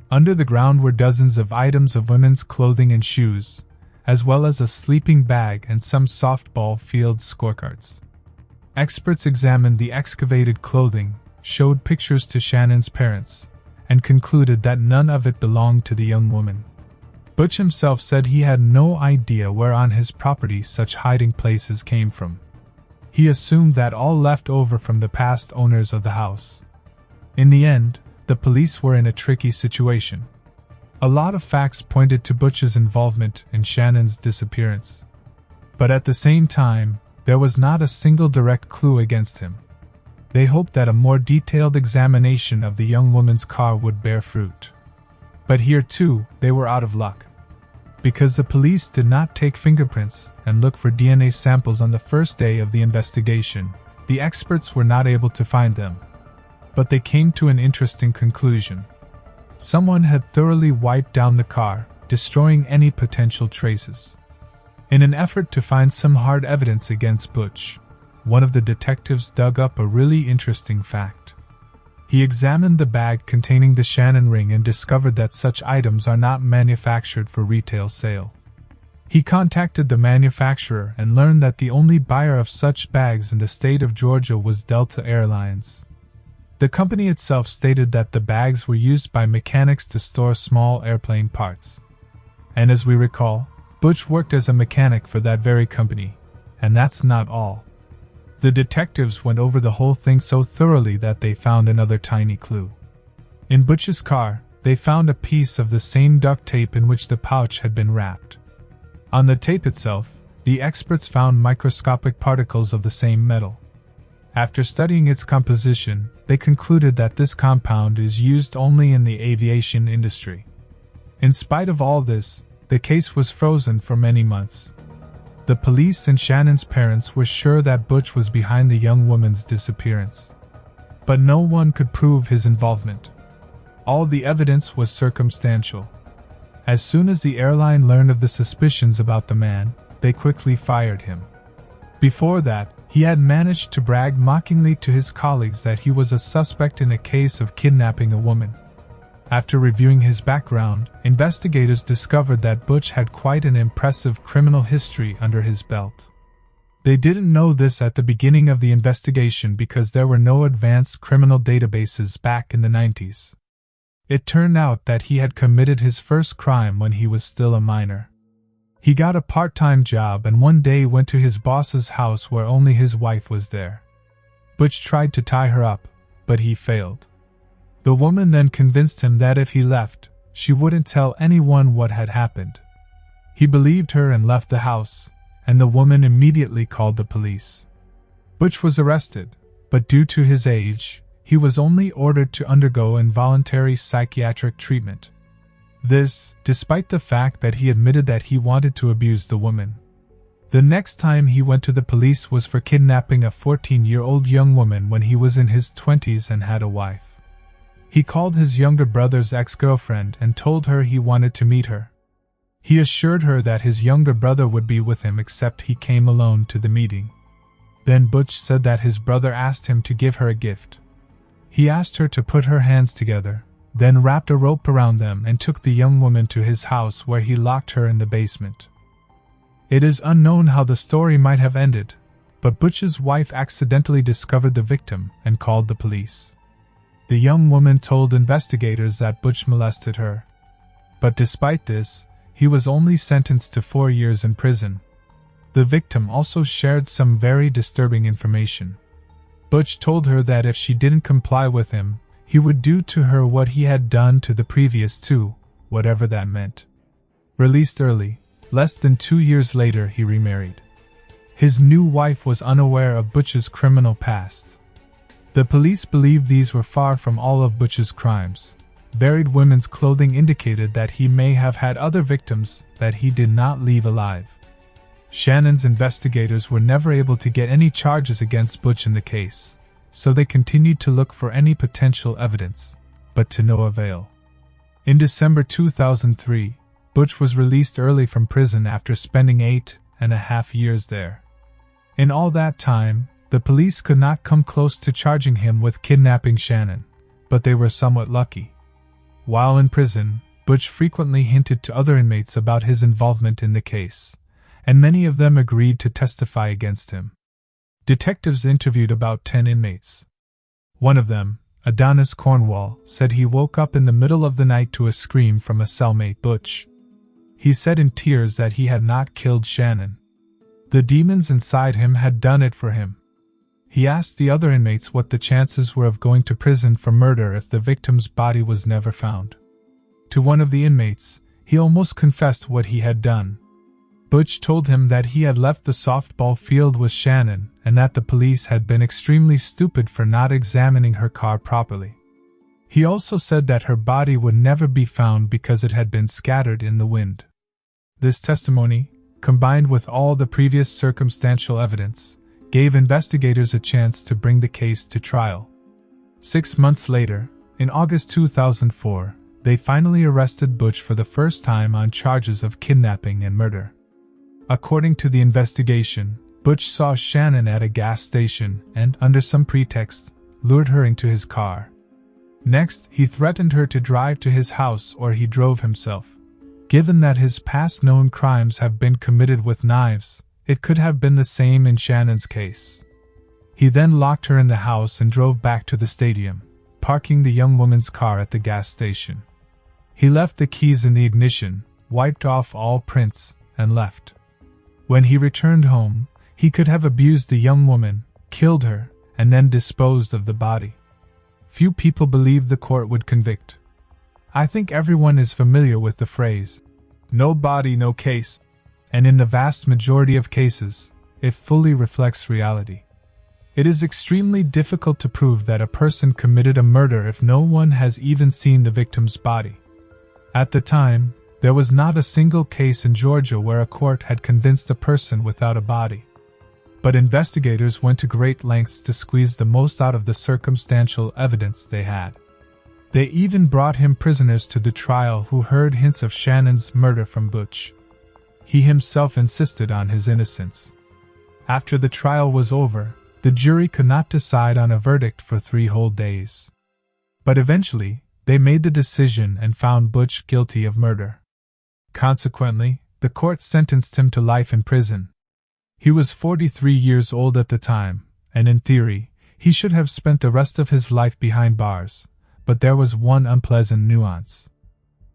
Under the ground were dozens of items of women's clothing and shoes, as well as a sleeping bag and some softball field scorecards. Experts examined the excavated clothing, showed pictures to Shannon's parents, and concluded that none of it belonged to the young woman. Butch himself said he had no idea where on his property such hiding places came from. He assumed that all left over from the past owners of the house. In the end, the police were in a tricky situation. A lot of facts pointed to Butch's involvement in Shannon's disappearance. But at the same time, there was not a single direct clue against him. They hoped that a more detailed examination of the young woman's car would bear fruit. But here too, they were out of luck. Because the police did not take fingerprints and look for DNA samples on the first day of the investigation, the experts were not able to find them. But they came to an interesting conclusion. Someone had thoroughly wiped down the car, destroying any potential traces. In an effort to find some hard evidence against Butch, one of the detectives dug up a really interesting fact. He examined the bag containing the Shannon ring and discovered that such items are not manufactured for retail sale. He contacted the manufacturer and learned that the only buyer of such bags in the state of Georgia was Delta Airlines. The company itself stated that the bags were used by mechanics to store small airplane parts. And as we recall, Butch worked as a mechanic for that very company, and that's not all. The detectives went over the whole thing so thoroughly that they found another tiny clue. In Butch's car, they found a piece of the same duct tape in which the pouch had been wrapped. On the tape itself, the experts found microscopic particles of the same metal. After studying its composition, they concluded that this compound is used only in the aviation industry. In spite of all this, the case was frozen for many months. The police and Shannon's parents were sure that Butch was behind the young woman's disappearance. But no one could prove his involvement. All the evidence was circumstantial. As soon as the airline learned of the suspicions about the man, they quickly fired him. Before that, he had managed to brag mockingly to his colleagues that he was a suspect in a case of kidnapping a woman. After reviewing his background, investigators discovered that Butch had quite an impressive criminal history under his belt. They didn't know this at the beginning of the investigation because there were no advanced criminal databases back in the 90s. It turned out that he had committed his first crime when he was still a minor. He got a part-time job and one day went to his boss's house where only his wife was there. Butch tried to tie her up, but he failed. The woman then convinced him that if he left, she wouldn't tell anyone what had happened. He believed her and left the house, and the woman immediately called the police. Butch was arrested, but due to his age, he was only ordered to undergo involuntary psychiatric treatment. This, despite the fact that he admitted that he wanted to abuse the woman. The next time he went to the police was for kidnapping a 14-year-old young woman when he was in his 20s and had a wife. He called his younger brother's ex-girlfriend and told her he wanted to meet her. He assured her that his younger brother would be with him except he came alone to the meeting. Then Butch said that his brother asked him to give her a gift. He asked her to put her hands together, then wrapped a rope around them and took the young woman to his house where he locked her in the basement. It is unknown how the story might have ended, but Butch's wife accidentally discovered the victim and called the police. The young woman told investigators that Butch molested her. But despite this, he was only sentenced to 4 years in prison. The victim also shared some very disturbing information. Butch told her that if she didn't comply with him, he would do to her what he had done to the previous two, whatever that meant. Released early, less than 2 years later he remarried. His new wife was unaware of Butch's criminal past. The police believed these were far from all of Butch's crimes. Varied women's clothing indicated that he may have had other victims that he did not leave alive. Shannon's investigators were never able to get any charges against Butch in the case, so they continued to look for any potential evidence, but to no avail. In December 2003, Butch was released early from prison after spending 8.5 years there. In all that time, the police could not come close to charging him with kidnapping Shannon, but they were somewhat lucky. While in prison, Butch frequently hinted to other inmates about his involvement in the case, and many of them agreed to testify against him. Detectives interviewed about 10 inmates. One of them, Adonis Cornwall, said he woke up in the middle of the night to a scream from a cellmate Butch. He said in tears that he had not killed Shannon. The demons inside him had done it for him. He asked the other inmates what the chances were of going to prison for murder if the victim's body was never found. To one of the inmates, he almost confessed what he had done. Butch told him that he had left the softball field with Shannon and that the police had been extremely stupid for not examining her car properly. He also said that her body would never be found because it had been scattered in the wind. This testimony, combined with all the previous circumstantial evidence, gave investigators a chance to bring the case to trial. 6 months later, in August 2004, they finally arrested Butch for the first time on charges of kidnapping and murder. According to the investigation, Butch saw Shannon at a gas station and, under some pretext, lured her into his car. Next, he threatened her to drive to his house or he drove himself. Given that his past known crimes have been committed with knives, it could have been the same in Shannon's case. He then locked her in the house and drove back to the stadium, parking the young woman's car at the gas station. He left the keys in the ignition, wiped off all prints, and left. When he returned home, he could have abused the young woman, killed her, and then disposed of the body. Few people believed the court would convict. I think everyone is familiar with the phrase, "no body, no case," and in the vast majority of cases, it fully reflects reality. It is extremely difficult to prove that a person committed a murder if no one has even seen the victim's body. At the time, there was not a single case in Georgia where a court had convinced a person without a body. But investigators went to great lengths to squeeze the most out of the circumstantial evidence they had. They even brought him prisoners to the trial who heard hints of Shannon's murder from Butch. He himself insisted on his innocence. After the trial was over, the jury could not decide on a verdict for 3 whole days. But eventually, they made the decision and found Butch guilty of murder. Consequently, the court sentenced him to life in prison. He was 43 years old at the time, and in theory, he should have spent the rest of his life behind bars, but there was one unpleasant nuance.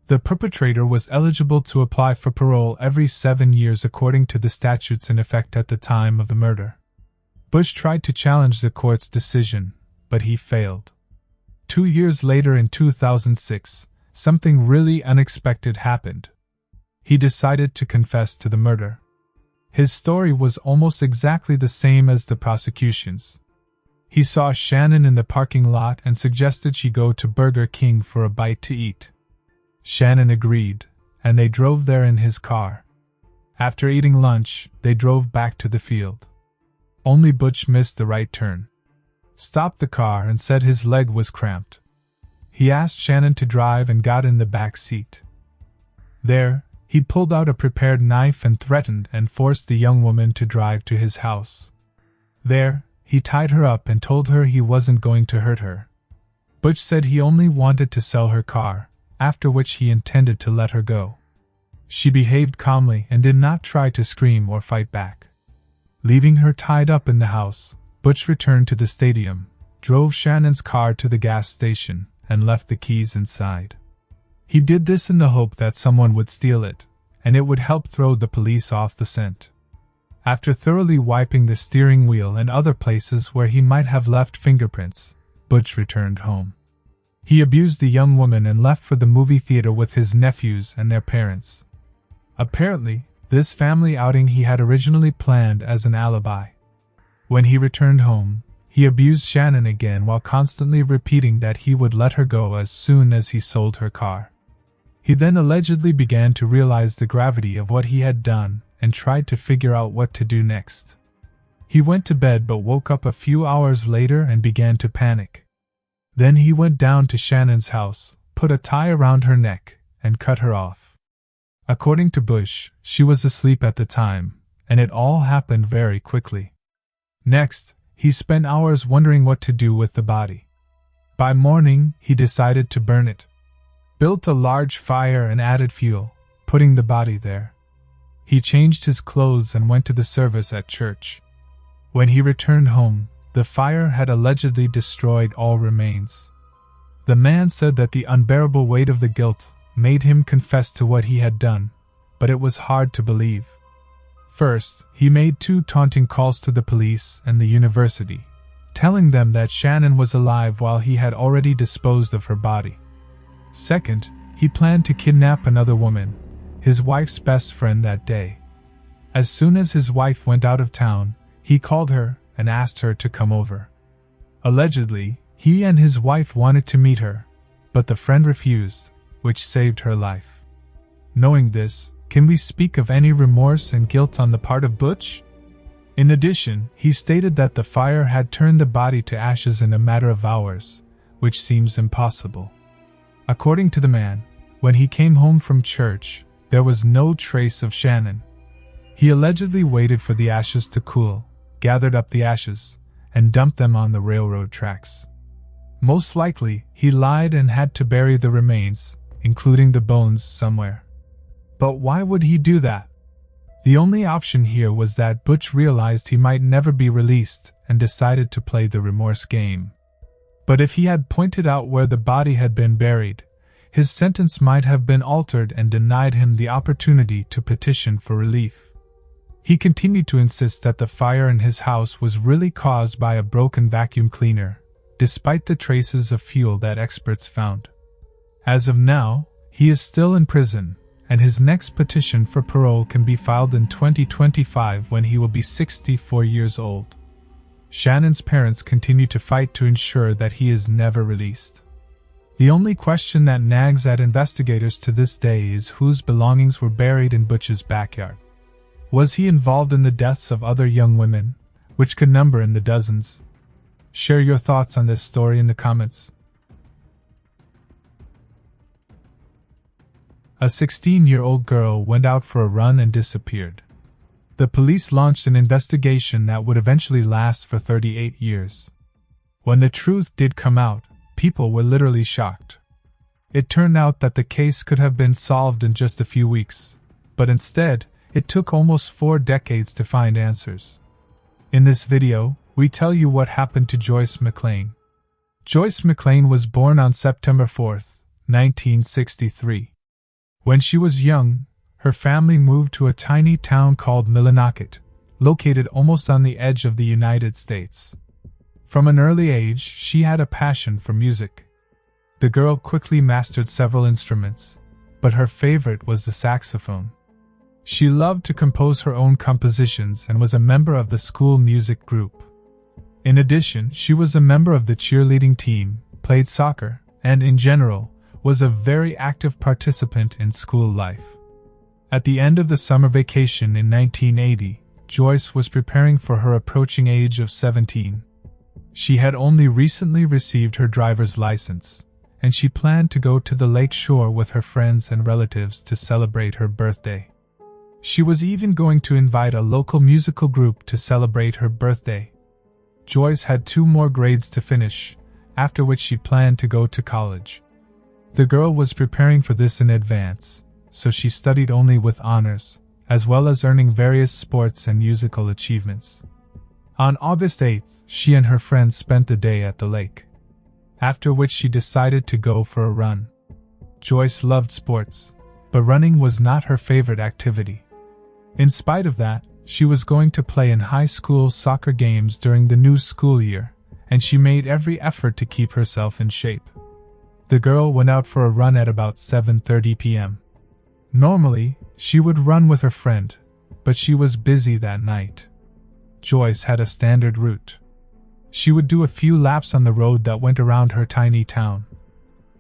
The perpetrator was eligible to apply for parole every 7 years according to the statutes in effect at the time of the murder. Butch tried to challenge the court's decision, but he failed. 2 years later in 2006, something really unexpected happened. He decided to confess to the murder. His story was almost exactly the same as the prosecution's. He saw Shannon in the parking lot and suggested she go to Burger King for a bite to eat. Shannon agreed, and they drove there in his car. After eating lunch, they drove back to the field. Only Butch missed the right turn. Stopped the car and said his leg was cramped. He asked Shannon to drive and got in the back seat. There, he pulled out a prepared knife and threatened and forced the young woman to drive to his house. There, he tied her up and told her he wasn't going to hurt her. Butch said he only wanted to sell her car, after which he intended to let her go. She behaved calmly and did not try to scream or fight back. Leaving her tied up in the house, Butch returned to the stadium, drove Shannon's car to the gas station, and left the keys inside. He did this in the hope that someone would steal it, and it would help throw the police off the scent. After thoroughly wiping the steering wheel and other places where he might have left fingerprints, Butch returned home. He abused the young woman and left for the movie theater with his nephews and their parents. Apparently, this family outing he had originally planned as an alibi. When he returned home, he abused Shannon again while constantly repeating that he would let her go as soon as he sold her car. He then allegedly began to realize the gravity of what he had done and tried to figure out what to do next. He went to bed but woke up a few hours later and began to panic. Then he went down to Shannon's house, put a tie around her neck, and cut her off. According to Butch, she was asleep at the time, and it all happened very quickly. Next, he spent hours wondering what to do with the body. By morning, he decided to burn it. Built a large fire and added fuel, putting the body there. He changed his clothes and went to the service at church. When he returned home, the fire had allegedly destroyed all remains. The man said that the unbearable weight of the guilt made him confess to what he had done, but it was hard to believe. First, he made 2 taunting calls to the police and the university, telling them that Shannon was alive while he had already disposed of her body. Second, he planned to kidnap another woman, his wife's best friend, that day. As soon as his wife went out of town, he called her and asked her to come over. Allegedly, he and his wife wanted to meet her, but the friend refused, which saved her life. Knowing this, can we speak of any remorse and guilt on the part of Butch? In addition, he stated that the fire had turned the body to ashes in a matter of hours, which seems impossible. According to the man, when he came home from church, there was no trace of Shannon. He allegedly waited for the ashes to cool, gathered up the ashes, and dumped them on the railroad tracks. Most likely, he lied and had to bury the remains, including the bones, somewhere. But why would he do that? The only option here was that Butch realized he might never be released and decided to play the remorse game. But if he had pointed out where the body had been buried, his sentence might have been altered and denied him the opportunity to petition for relief. He continued to insist that the fire in his house was really caused by a broken vacuum cleaner, despite the traces of fuel that experts found. As of now, he is still in prison, and his next petition for parole can be filed in 2025 when he will be 64 years old. Shannon's parents continue to fight to ensure that he is never released. The only question that nags at investigators to this day is whose belongings were buried in Butch's backyard. Was he involved in the deaths of other young women, which could number in the dozens? Share your thoughts on this story in the comments. A 16-year-old girl went out for a run and disappeared. The police launched an investigation that would eventually last for 38 years. When the truth did come out, people were literally shocked. It turned out that the case could have been solved in just a few weeks, but instead, it took almost 4 decades to find answers. In this video, we tell you what happened to Joyce McLean. Joyce McLean was born on September 4, 1963. When she was young, her family moved to a tiny town called Millinocket, located almost on the edge of the United States. From an early age, she had a passion for music. The girl quickly mastered several instruments, but her favorite was the saxophone. She loved to compose her own compositions and was a member of the school music group. In addition, she was a member of the cheerleading team, played soccer, and in general, was a very active participant in school life. At the end of the summer vacation in 1980, Joyce was preparing for her approaching age of 17. She had only recently received her driver's license, and she planned to go to the lake shore with her friends and relatives to celebrate her birthday. She was even going to invite a local musical group to celebrate her birthday. Joyce had 2 more grades to finish, after which she planned to go to college. The girl was preparing for this in advance, so she studied only with honors, as well as earning various sports and musical achievements. On August 8th, she and her friends spent the day at the lake, after which she decided to go for a run. Joyce loved sports, but running was not her favorite activity. In spite of that, she was going to play in high school soccer games during the new school year, and she made every effort to keep herself in shape. The girl went out for a run at about 7:30 p.m. Normally, she would run with her friend, but she was busy that night. Joyce had a standard route. She would do a few laps on the road that went around her tiny town.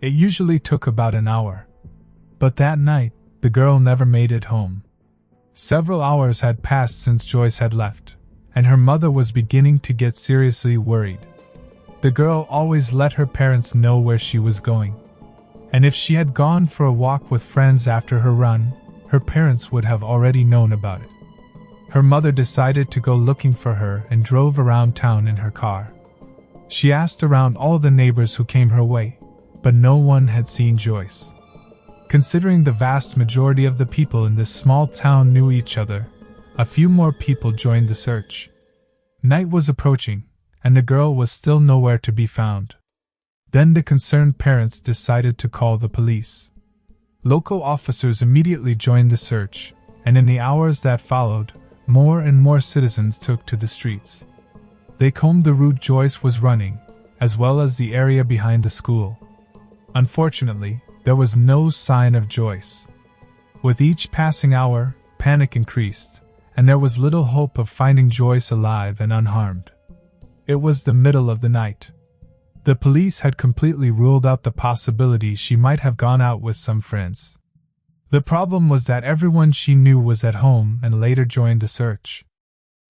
It usually took about an hour. But that night, the girl never made it home. Several hours had passed since Joyce had left, and her mother was beginning to get seriously worried. The girl always let her parents know where she was going, and if she had gone for a walk with friends after her run, her parents would have already known about it. Her mother decided to go looking for her and drove around town in her car. She asked around all the neighbors who came her way, but no one had seen Joyce. Considering the vast majority of the people in this small town knew each other, a few more people joined the search. Night was approaching, and the girl was still nowhere to be found. Then the concerned parents decided to call the police. Local officers immediately joined the search, and in the hours that followed, more and more citizens took to the streets. They combed the route Joyce was running, as well as the area behind the school. Unfortunately, there was no sign of Joyce. With each passing hour, panic increased, and there was little hope of finding Joyce alive and unharmed. It was the middle of the night. The police had completely ruled out the possibility she might have gone out with some friends. The problem was that everyone she knew was at home and later joined the search.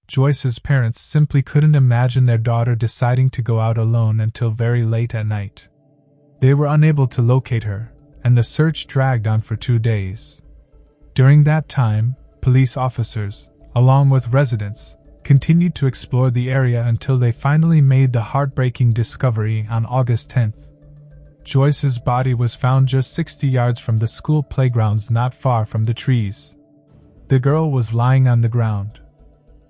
Joyce's parents simply couldn't imagine their daughter deciding to go out alone until very late at night. They were unable to locate her, and the search dragged on for 2 days. During that time, police officers, along with residents, continued to explore the area until they finally made the heartbreaking discovery on August 10th. Joyce's body was found just 60 yards from the school playgrounds not far from the trees. The girl was lying on the ground.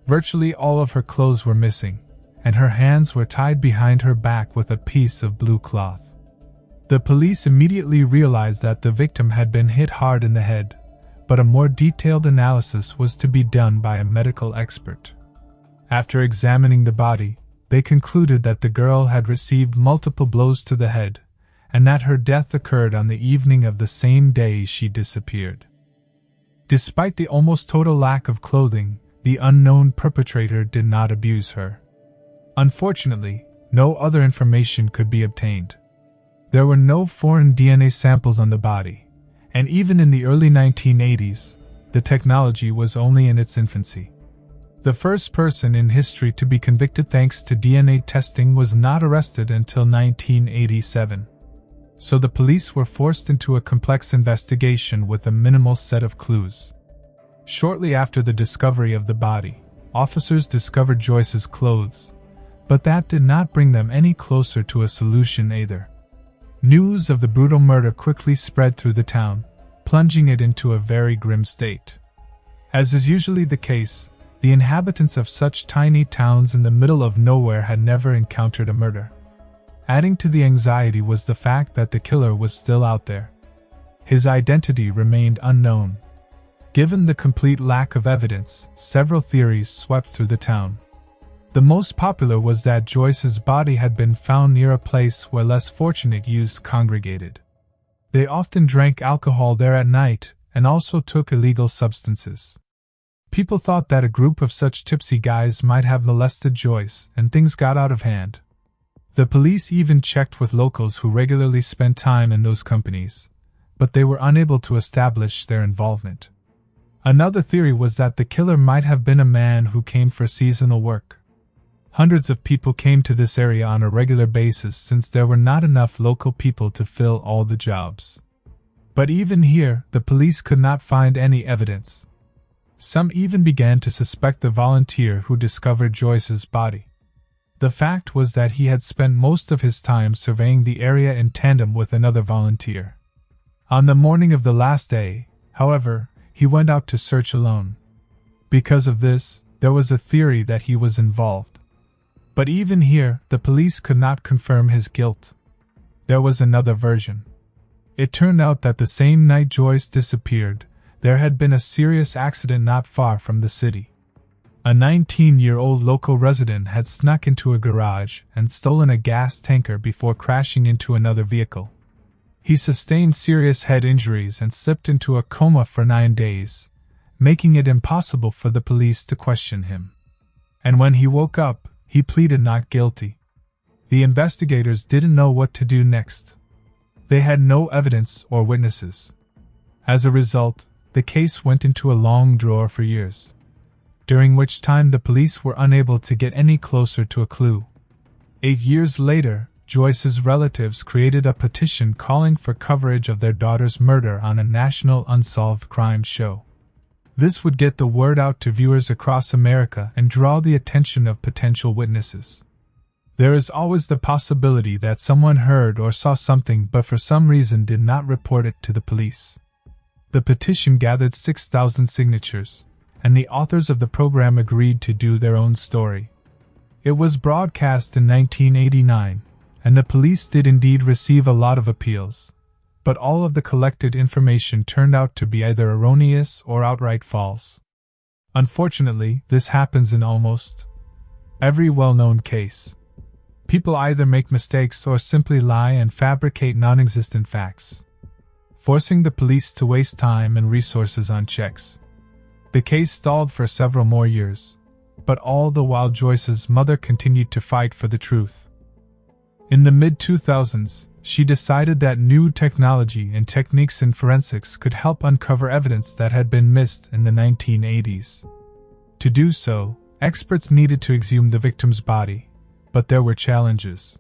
Virtually all of her clothes were missing, and her hands were tied behind her back with a piece of blue cloth. The police immediately realized that the victim had been hit hard in the head, but a more detailed analysis was to be done by a medical expert. After examining the body, they concluded that the girl had received multiple blows to the head, and that her death occurred on the evening of the same day she disappeared. Despite the almost total lack of clothing, the unknown perpetrator did not abuse her. Unfortunately, no other information could be obtained. There were no foreign DNA samples on the body, and even in the early 1980s, the technology was only in its infancy. The first person in history to be convicted thanks to DNA testing was not arrested until 1987. So the police were forced into a complex investigation with a minimal set of clues. Shortly after the discovery of the body, officers discovered Joyce's clothes, but that did not bring them any closer to a solution either. News of the brutal murder quickly spread through the town, plunging it into a very grim state. As is usually the case, the inhabitants of such tiny towns in the middle of nowhere had never encountered a murder. Adding to the anxiety was the fact that the killer was still out there. His identity remained unknown. Given the complete lack of evidence, several theories swept through the town. The most popular was that Joyce's body had been found near a place where less fortunate youths congregated. They often drank alcohol there at night and also took illegal substances. People thought that a group of such tipsy guys might have molested Joyce, and things got out of hand. The police even checked with locals who regularly spent time in those companies, but they were unable to establish their involvement. Another theory was that the killer might have been a man who came for seasonal work. Hundreds of people came to this area on a regular basis since there were not enough local people to fill all the jobs. But even here, the police could not find any evidence. Some even began to suspect the volunteer who discovered Joyce's body. The fact was that he had spent most of his time surveying the area in tandem with another volunteer. On the morning of the last day, however, he went out to search alone. Because of this, there was a theory that he was involved. But even here, the police could not confirm his guilt. There was another version. It turned out that the same night Joyce disappeared, there had been a serious accident not far from the city. A 19-year-old local resident had snuck into a garage and stolen a gas tanker before crashing into another vehicle. He sustained serious head injuries and slipped into a coma for 9 days, making it impossible for the police to question him. And when he woke up, he pleaded not guilty. The investigators didn't know what to do next. They had no evidence or witnesses. As a result, the case went into a long drawer for years, during which time the police were unable to get any closer to a clue. 8 years later, Joyce's relatives created a petition calling for coverage of their daughter's murder on a national unsolved crime show. This would get the word out to viewers across America and draw the attention of potential witnesses. There is always the possibility that someone heard or saw something but for some reason did not report it to the police. The petition gathered 6,000 signatures, and the authors of the program agreed to do their own story. It was broadcast in 1989, and the police did indeed receive a lot of appeals, but all of the collected information turned out to be either erroneous or outright false. Unfortunately, this happens in almost every well-known case. People either make mistakes or simply lie and fabricate non-existent facts, forcing the police to waste time and resources on checks. The case stalled for several more years, but all the while Joyce's mother continued to fight for the truth. In the mid-2000s, she decided that new technology and techniques in forensics could help uncover evidence that had been missed in the 1980s. To do so, experts needed to exhume the victim's body, but there were challenges.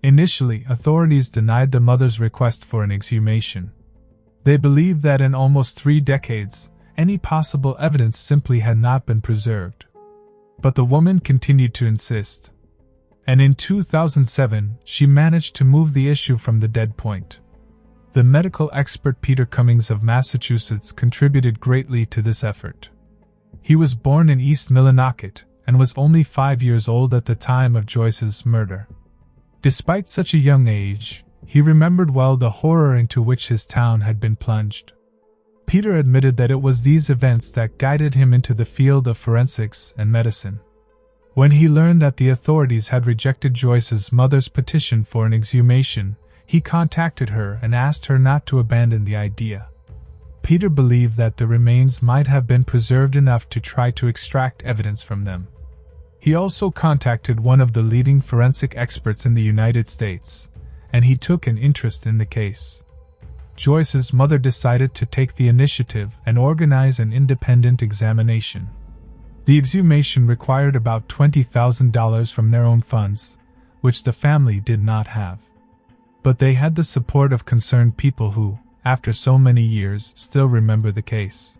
Initially, authorities denied the mother's request for an exhumation. They believed that in almost 3 decades, any possible evidence simply had not been preserved. But the woman continued to insist. And in 2007, she managed to move the issue from the dead point. The medical expert Peter Cummings of Massachusetts contributed greatly to this effort. He was born in East Millinocket and was only 5 years old at the time of Joyce's murder. Despite such a young age, he remembered well the horror into which his town had been plunged. Peter admitted that it was these events that guided him into the field of forensics and medicine. When he learned that the authorities had rejected Joyce's mother's petition for an exhumation, he contacted her and asked her not to abandon the idea. Peter believed that the remains might have been preserved enough to try to extract evidence from them. He also contacted one of the leading forensic experts in the United States, and he took an interest in the case. Joyce's mother decided to take the initiative and organize an independent examination. The exhumation required about $20,000 from their own funds, which the family did not have. But they had the support of concerned people who, after so many years, still remember the case.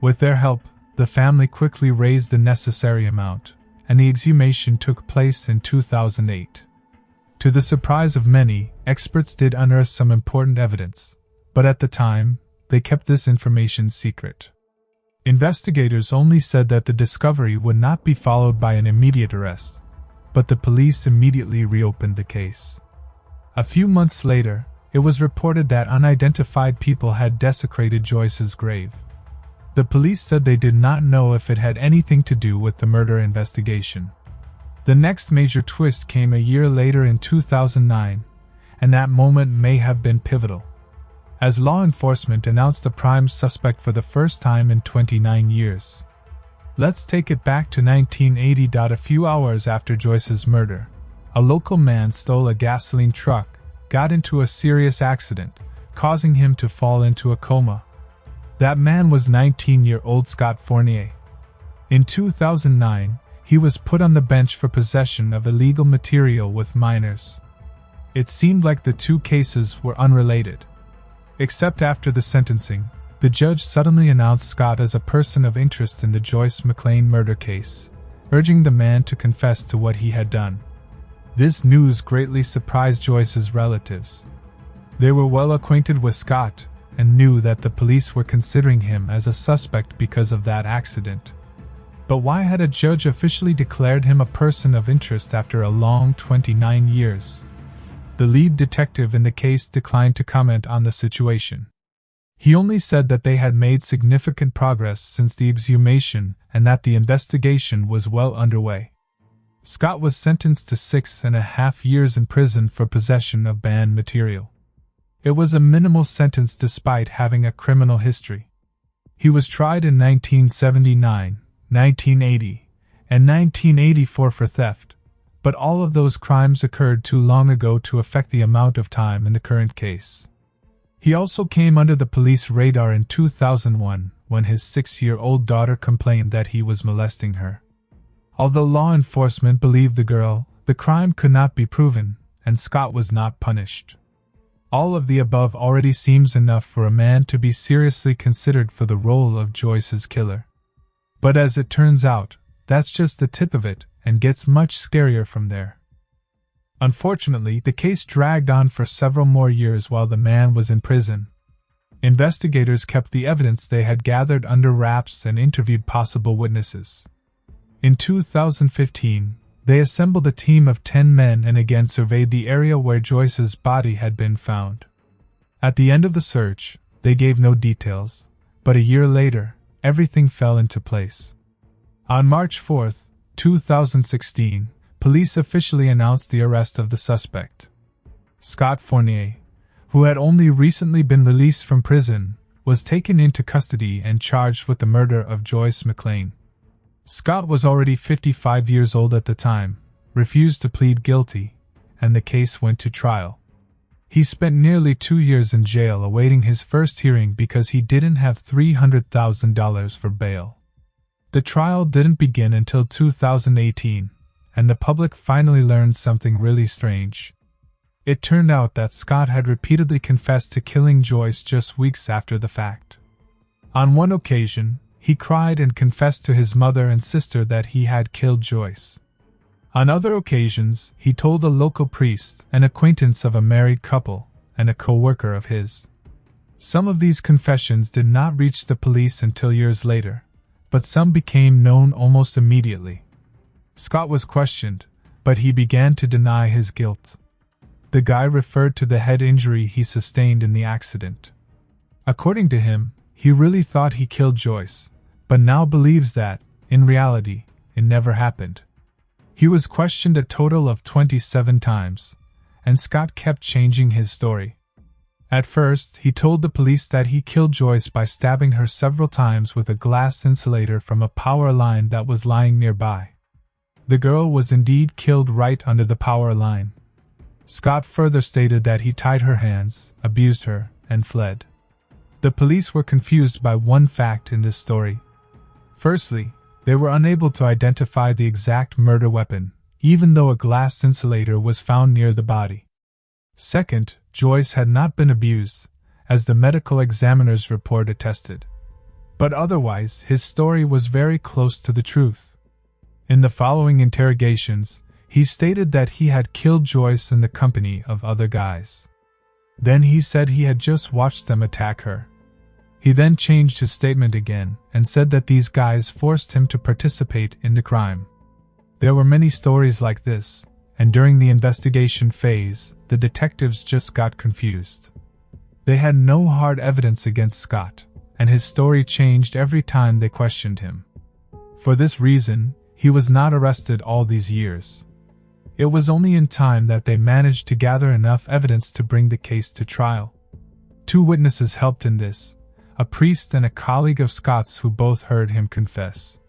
With their help, the family quickly raised the necessary amount, and the exhumation took place in 2008. To the surprise of many, experts did unearth some important evidence, but at the time, they kept this information secret. Investigators only said that the discovery would not be followed by an immediate arrest, but the police immediately reopened the case. A few months later, it was reported that unidentified people had desecrated Joyce's grave. The police said they did not know if it had anything to do with the murder investigation. The next major twist came a year later in 2009, and that moment may have been pivotal, as law enforcement announced a prime suspect for the first time in 29 years. Let's take it back to 1980. A few hours after Joyce's murder, a local man stole a gasoline truck, got into a serious accident, causing him to fall into a coma. That man was 19-year-old Scott Fournier. In 2009, he was put on the bench for possession of illegal material with minors. It seemed like the two cases were unrelated. Except after the sentencing, the judge suddenly announced Scott as a person of interest in the Joyce McLean murder case, urging the man to confess to what he had done. This news greatly surprised Joyce's relatives. They were well acquainted with Scott and knew that the police were considering him as a suspect because of that accident. But why had a judge officially declared him a person of interest after a long 29 years? The lead detective in the case declined to comment on the situation. He only said that they had made significant progress since the exhumation and that the investigation was well underway. Scott was sentenced to 6.5 years in prison for possession of banned material. It was a minimal sentence despite having a criminal history. He was tried in 1979, 1980, and 1984 for theft, but all of those crimes occurred too long ago to affect the amount of time in the current case. He also came under the police radar in 2001 when his 6-year-old daughter complained that he was molesting her. Although law enforcement believed the girl, the crime could not be proven, and Scott was not punished. All of the above already seems enough for a man to be seriously considered for the role of Joyce's killer. But as it turns out, that's just the tip of it, and gets much scarier from there. Unfortunately, the case dragged on for several more years while the man was in prison. Investigators kept the evidence they had gathered under wraps and interviewed possible witnesses. In 2015, they assembled a team of 10 men and again surveyed the area where Joyce's body had been found. At the end of the search, they gave no details, but a year later, everything fell into place. On March 4, 2016, police officially announced the arrest of the suspect. Scott Fournier, who had only recently been released from prison, was taken into custody and charged with the murder of Joyce McLean. Scott was already 55 years old at the time, refused to plead guilty, and the case went to trial. He spent nearly 2 years in jail awaiting his first hearing because he didn't have $300,000 for bail. The trial didn't begin until 2018, and the public finally learned something really strange. It turned out that Scott had repeatedly confessed to killing Joyce just weeks after the fact. On one occasion, he cried and confessed to his mother and sister that he had killed Joyce. On other occasions, he told a local priest, an acquaintance of a married couple, and a co-worker of his. Some of these confessions did not reach the police until years later, but some became known almost immediately. Scott was questioned, but he began to deny his guilt. The guy referred to the head injury he sustained in the accident. According to him, he really thought he killed Joyce, but now believes that, in reality, it never happened. He was questioned a total of 27 times, and Scott kept changing his story. At first, he told the police that he killed Joyce by stabbing her several times with a glass insulator from a power line that was lying nearby. The girl was indeed killed right under the power line. Scott further stated that he tied her hands, abused her, and fled. The police were confused by one fact in this story. Firstly, they were unable to identify the exact murder weapon, even though a glass insulator was found near the body. Second, Joyce had not been abused, as the medical examiner's report attested. But otherwise, his story was very close to the truth. In the following interrogations, he stated that he had killed Joyce in the company of other guys. Then he said he had just watched them attack her. He then changed his statement again and said that these guys forced him to participate in the crime. There were many stories like this, and during the investigation phase, the detectives just got confused. They had no hard evidence against Scott, and his story changed every time they questioned him. For this reason, he was not arrested all these years. It was only in time that they managed to gather enough evidence to bring the case to trial. 2 witnesses helped in this, a priest and a colleague of Scott's who both heard him confess.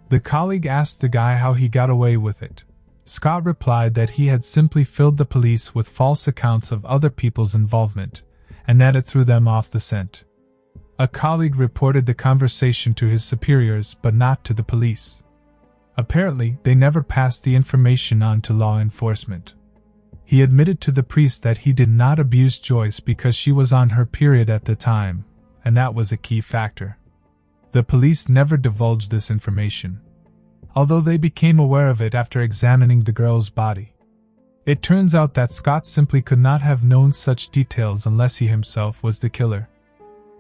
The colleague asked the guy how he got away with it. Scott replied that he had simply filled the police with false accounts of other people's involvement, and that it threw them off the scent. A colleague reported the conversation to his superiors but not to the police. Apparently, they never passed the information on to law enforcement. He admitted to the priest that he did not abuse Joyce because she was on her period at the time, and that was a key factor. The police never divulged this information. although they became aware of it after examining the girl's body. It turns out that Scott simply could not have known such details unless he himself was the killer.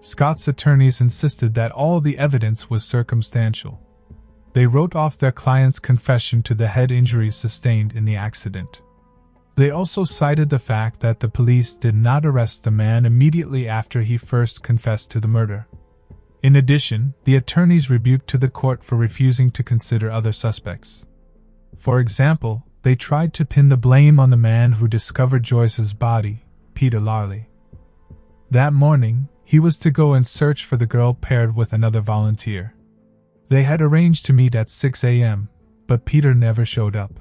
Scott's attorneys insisted that all the evidence was circumstantial. They wrote off their client's confession to the head injuries sustained in the accident. They also cited the fact that the police did not arrest the man immediately after he first confessed to the murder. In addition, the attorneys rebuked to the court for refusing to consider other suspects. For example, they tried to pin the blame on the man who discovered Joyce's body, Peter Larley. That morning, he was to go and search for the girl paired with another volunteer. They had arranged to meet at 6 a.m., but Peter never showed up.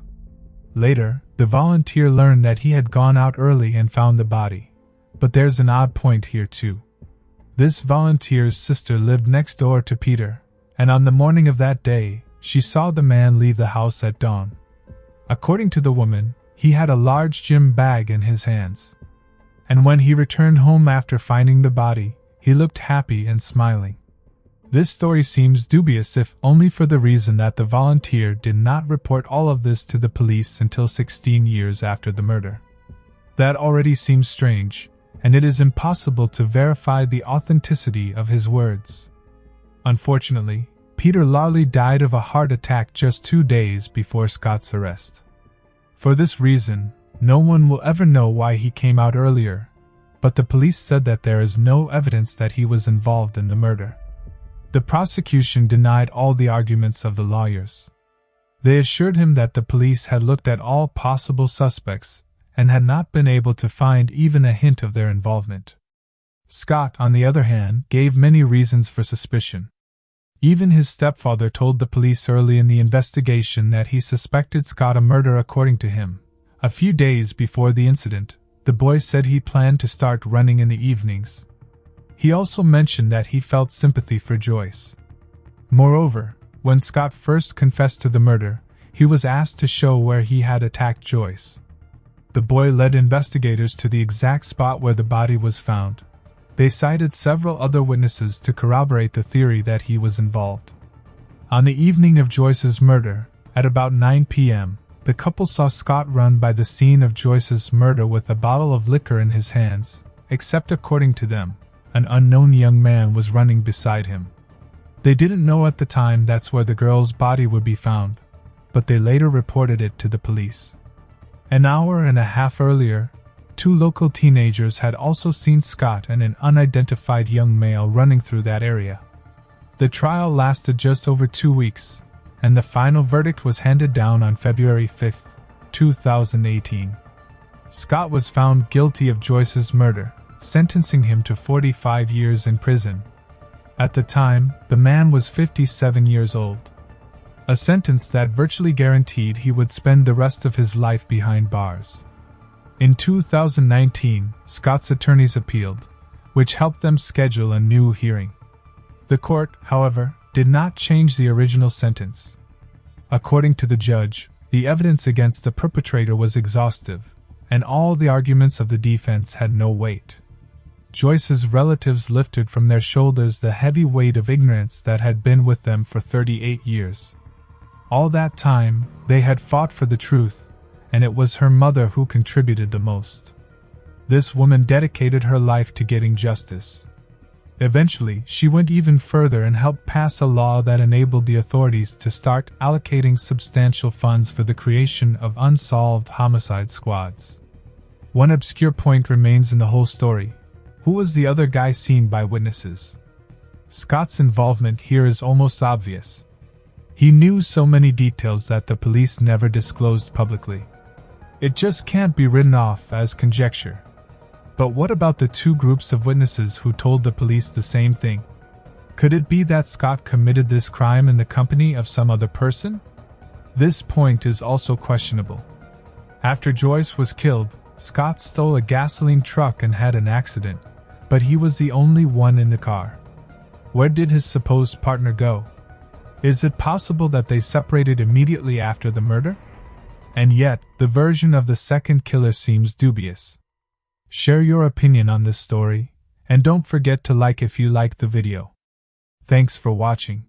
Later, the volunteer learned that he had gone out early and found the body. But there's an odd point here too. This volunteer's sister lived next door to Peter, and on the morning of that day, she saw the man leave the house at dawn. According to the woman, he had a large gym bag in his hands. And when he returned home after finding the body, he looked happy and smiling. This story seems dubious if only for the reason that the volunteer did not report all of this to the police until 16 years after the murder. That already seems strange, and it is impossible to verify the authenticity of his words. Unfortunately, Peter Larley died of a heart attack just 2 days before Scott's arrest. For this reason, no one will ever know why he came out earlier, but the police said that there is no evidence that he was involved in the murder. The prosecution denied all the arguments of the lawyers. They assured him that the police had looked at all possible suspects and had not been able to find even a hint of their involvement. Scott, on the other hand, gave many reasons for suspicion. Even his stepfather told the police early in the investigation that he suspected Scott of murder. According to him, a few days before the incident, the boy said he planned to start running in the evenings. He also mentioned that he felt sympathy for Joyce. Moreover, when Scott first confessed to the murder, he was asked to show where he had attacked Joyce. The boy led investigators to the exact spot where the body was found. They cited several other witnesses to corroborate the theory that he was involved. On the evening of Joyce's murder, at about 9 p.m., the couple saw Scott run by the scene of Joyce's murder with a bottle of liquor in his hands, except according to them, an unknown young man was running beside him. They didn't know at the time that's where the girl's body would be found, but they later reported it to the police. An hour and a half earlier, 2 local teenagers had also seen Scott and an unidentified young male running through that area. The trial lasted just over 2 weeks, and the final verdict was handed down on February 5, 2018. Scott was found guilty of Joyce's murder, sentencing him to 45 years in prison. At the time, the man was 57 years old. A sentence that virtually guaranteed he would spend the rest of his life behind bars. In 2019, Scott's attorneys appealed, which helped them schedule a new hearing. The court, however, did not change the original sentence. According to the judge, the evidence against the perpetrator was exhaustive, and all the arguments of the defense had no weight. Joyce's relatives lifted from their shoulders the heavy weight of ignorance that had been with them for 38 years. All that time, they had fought for the truth, and it was her mother who contributed the most. This woman dedicated her life to getting justice. Eventually, she went even further and helped pass a law that enabled the authorities to start allocating substantial funds for the creation of unsolved homicide squads. One obscure point remains in the whole story. Who was the other guy seen by witnesses? Scott's involvement here is almost obvious. He knew so many details that the police never disclosed publicly. It just can't be written off as conjecture. But what about the 2 groups of witnesses who told the police the same thing? Could it be that Scott committed this crime in the company of some other person? This point is also questionable. After Joyce was killed, Scott stole a gasoline truck and had an accident, but he was the only one in the car. Where did his supposed partner go? Is it possible that they separated immediately after the murder? And yet, the version of the second killer seems dubious. Share your opinion on this story, and don't forget to like if you liked the video. Thanks for watching.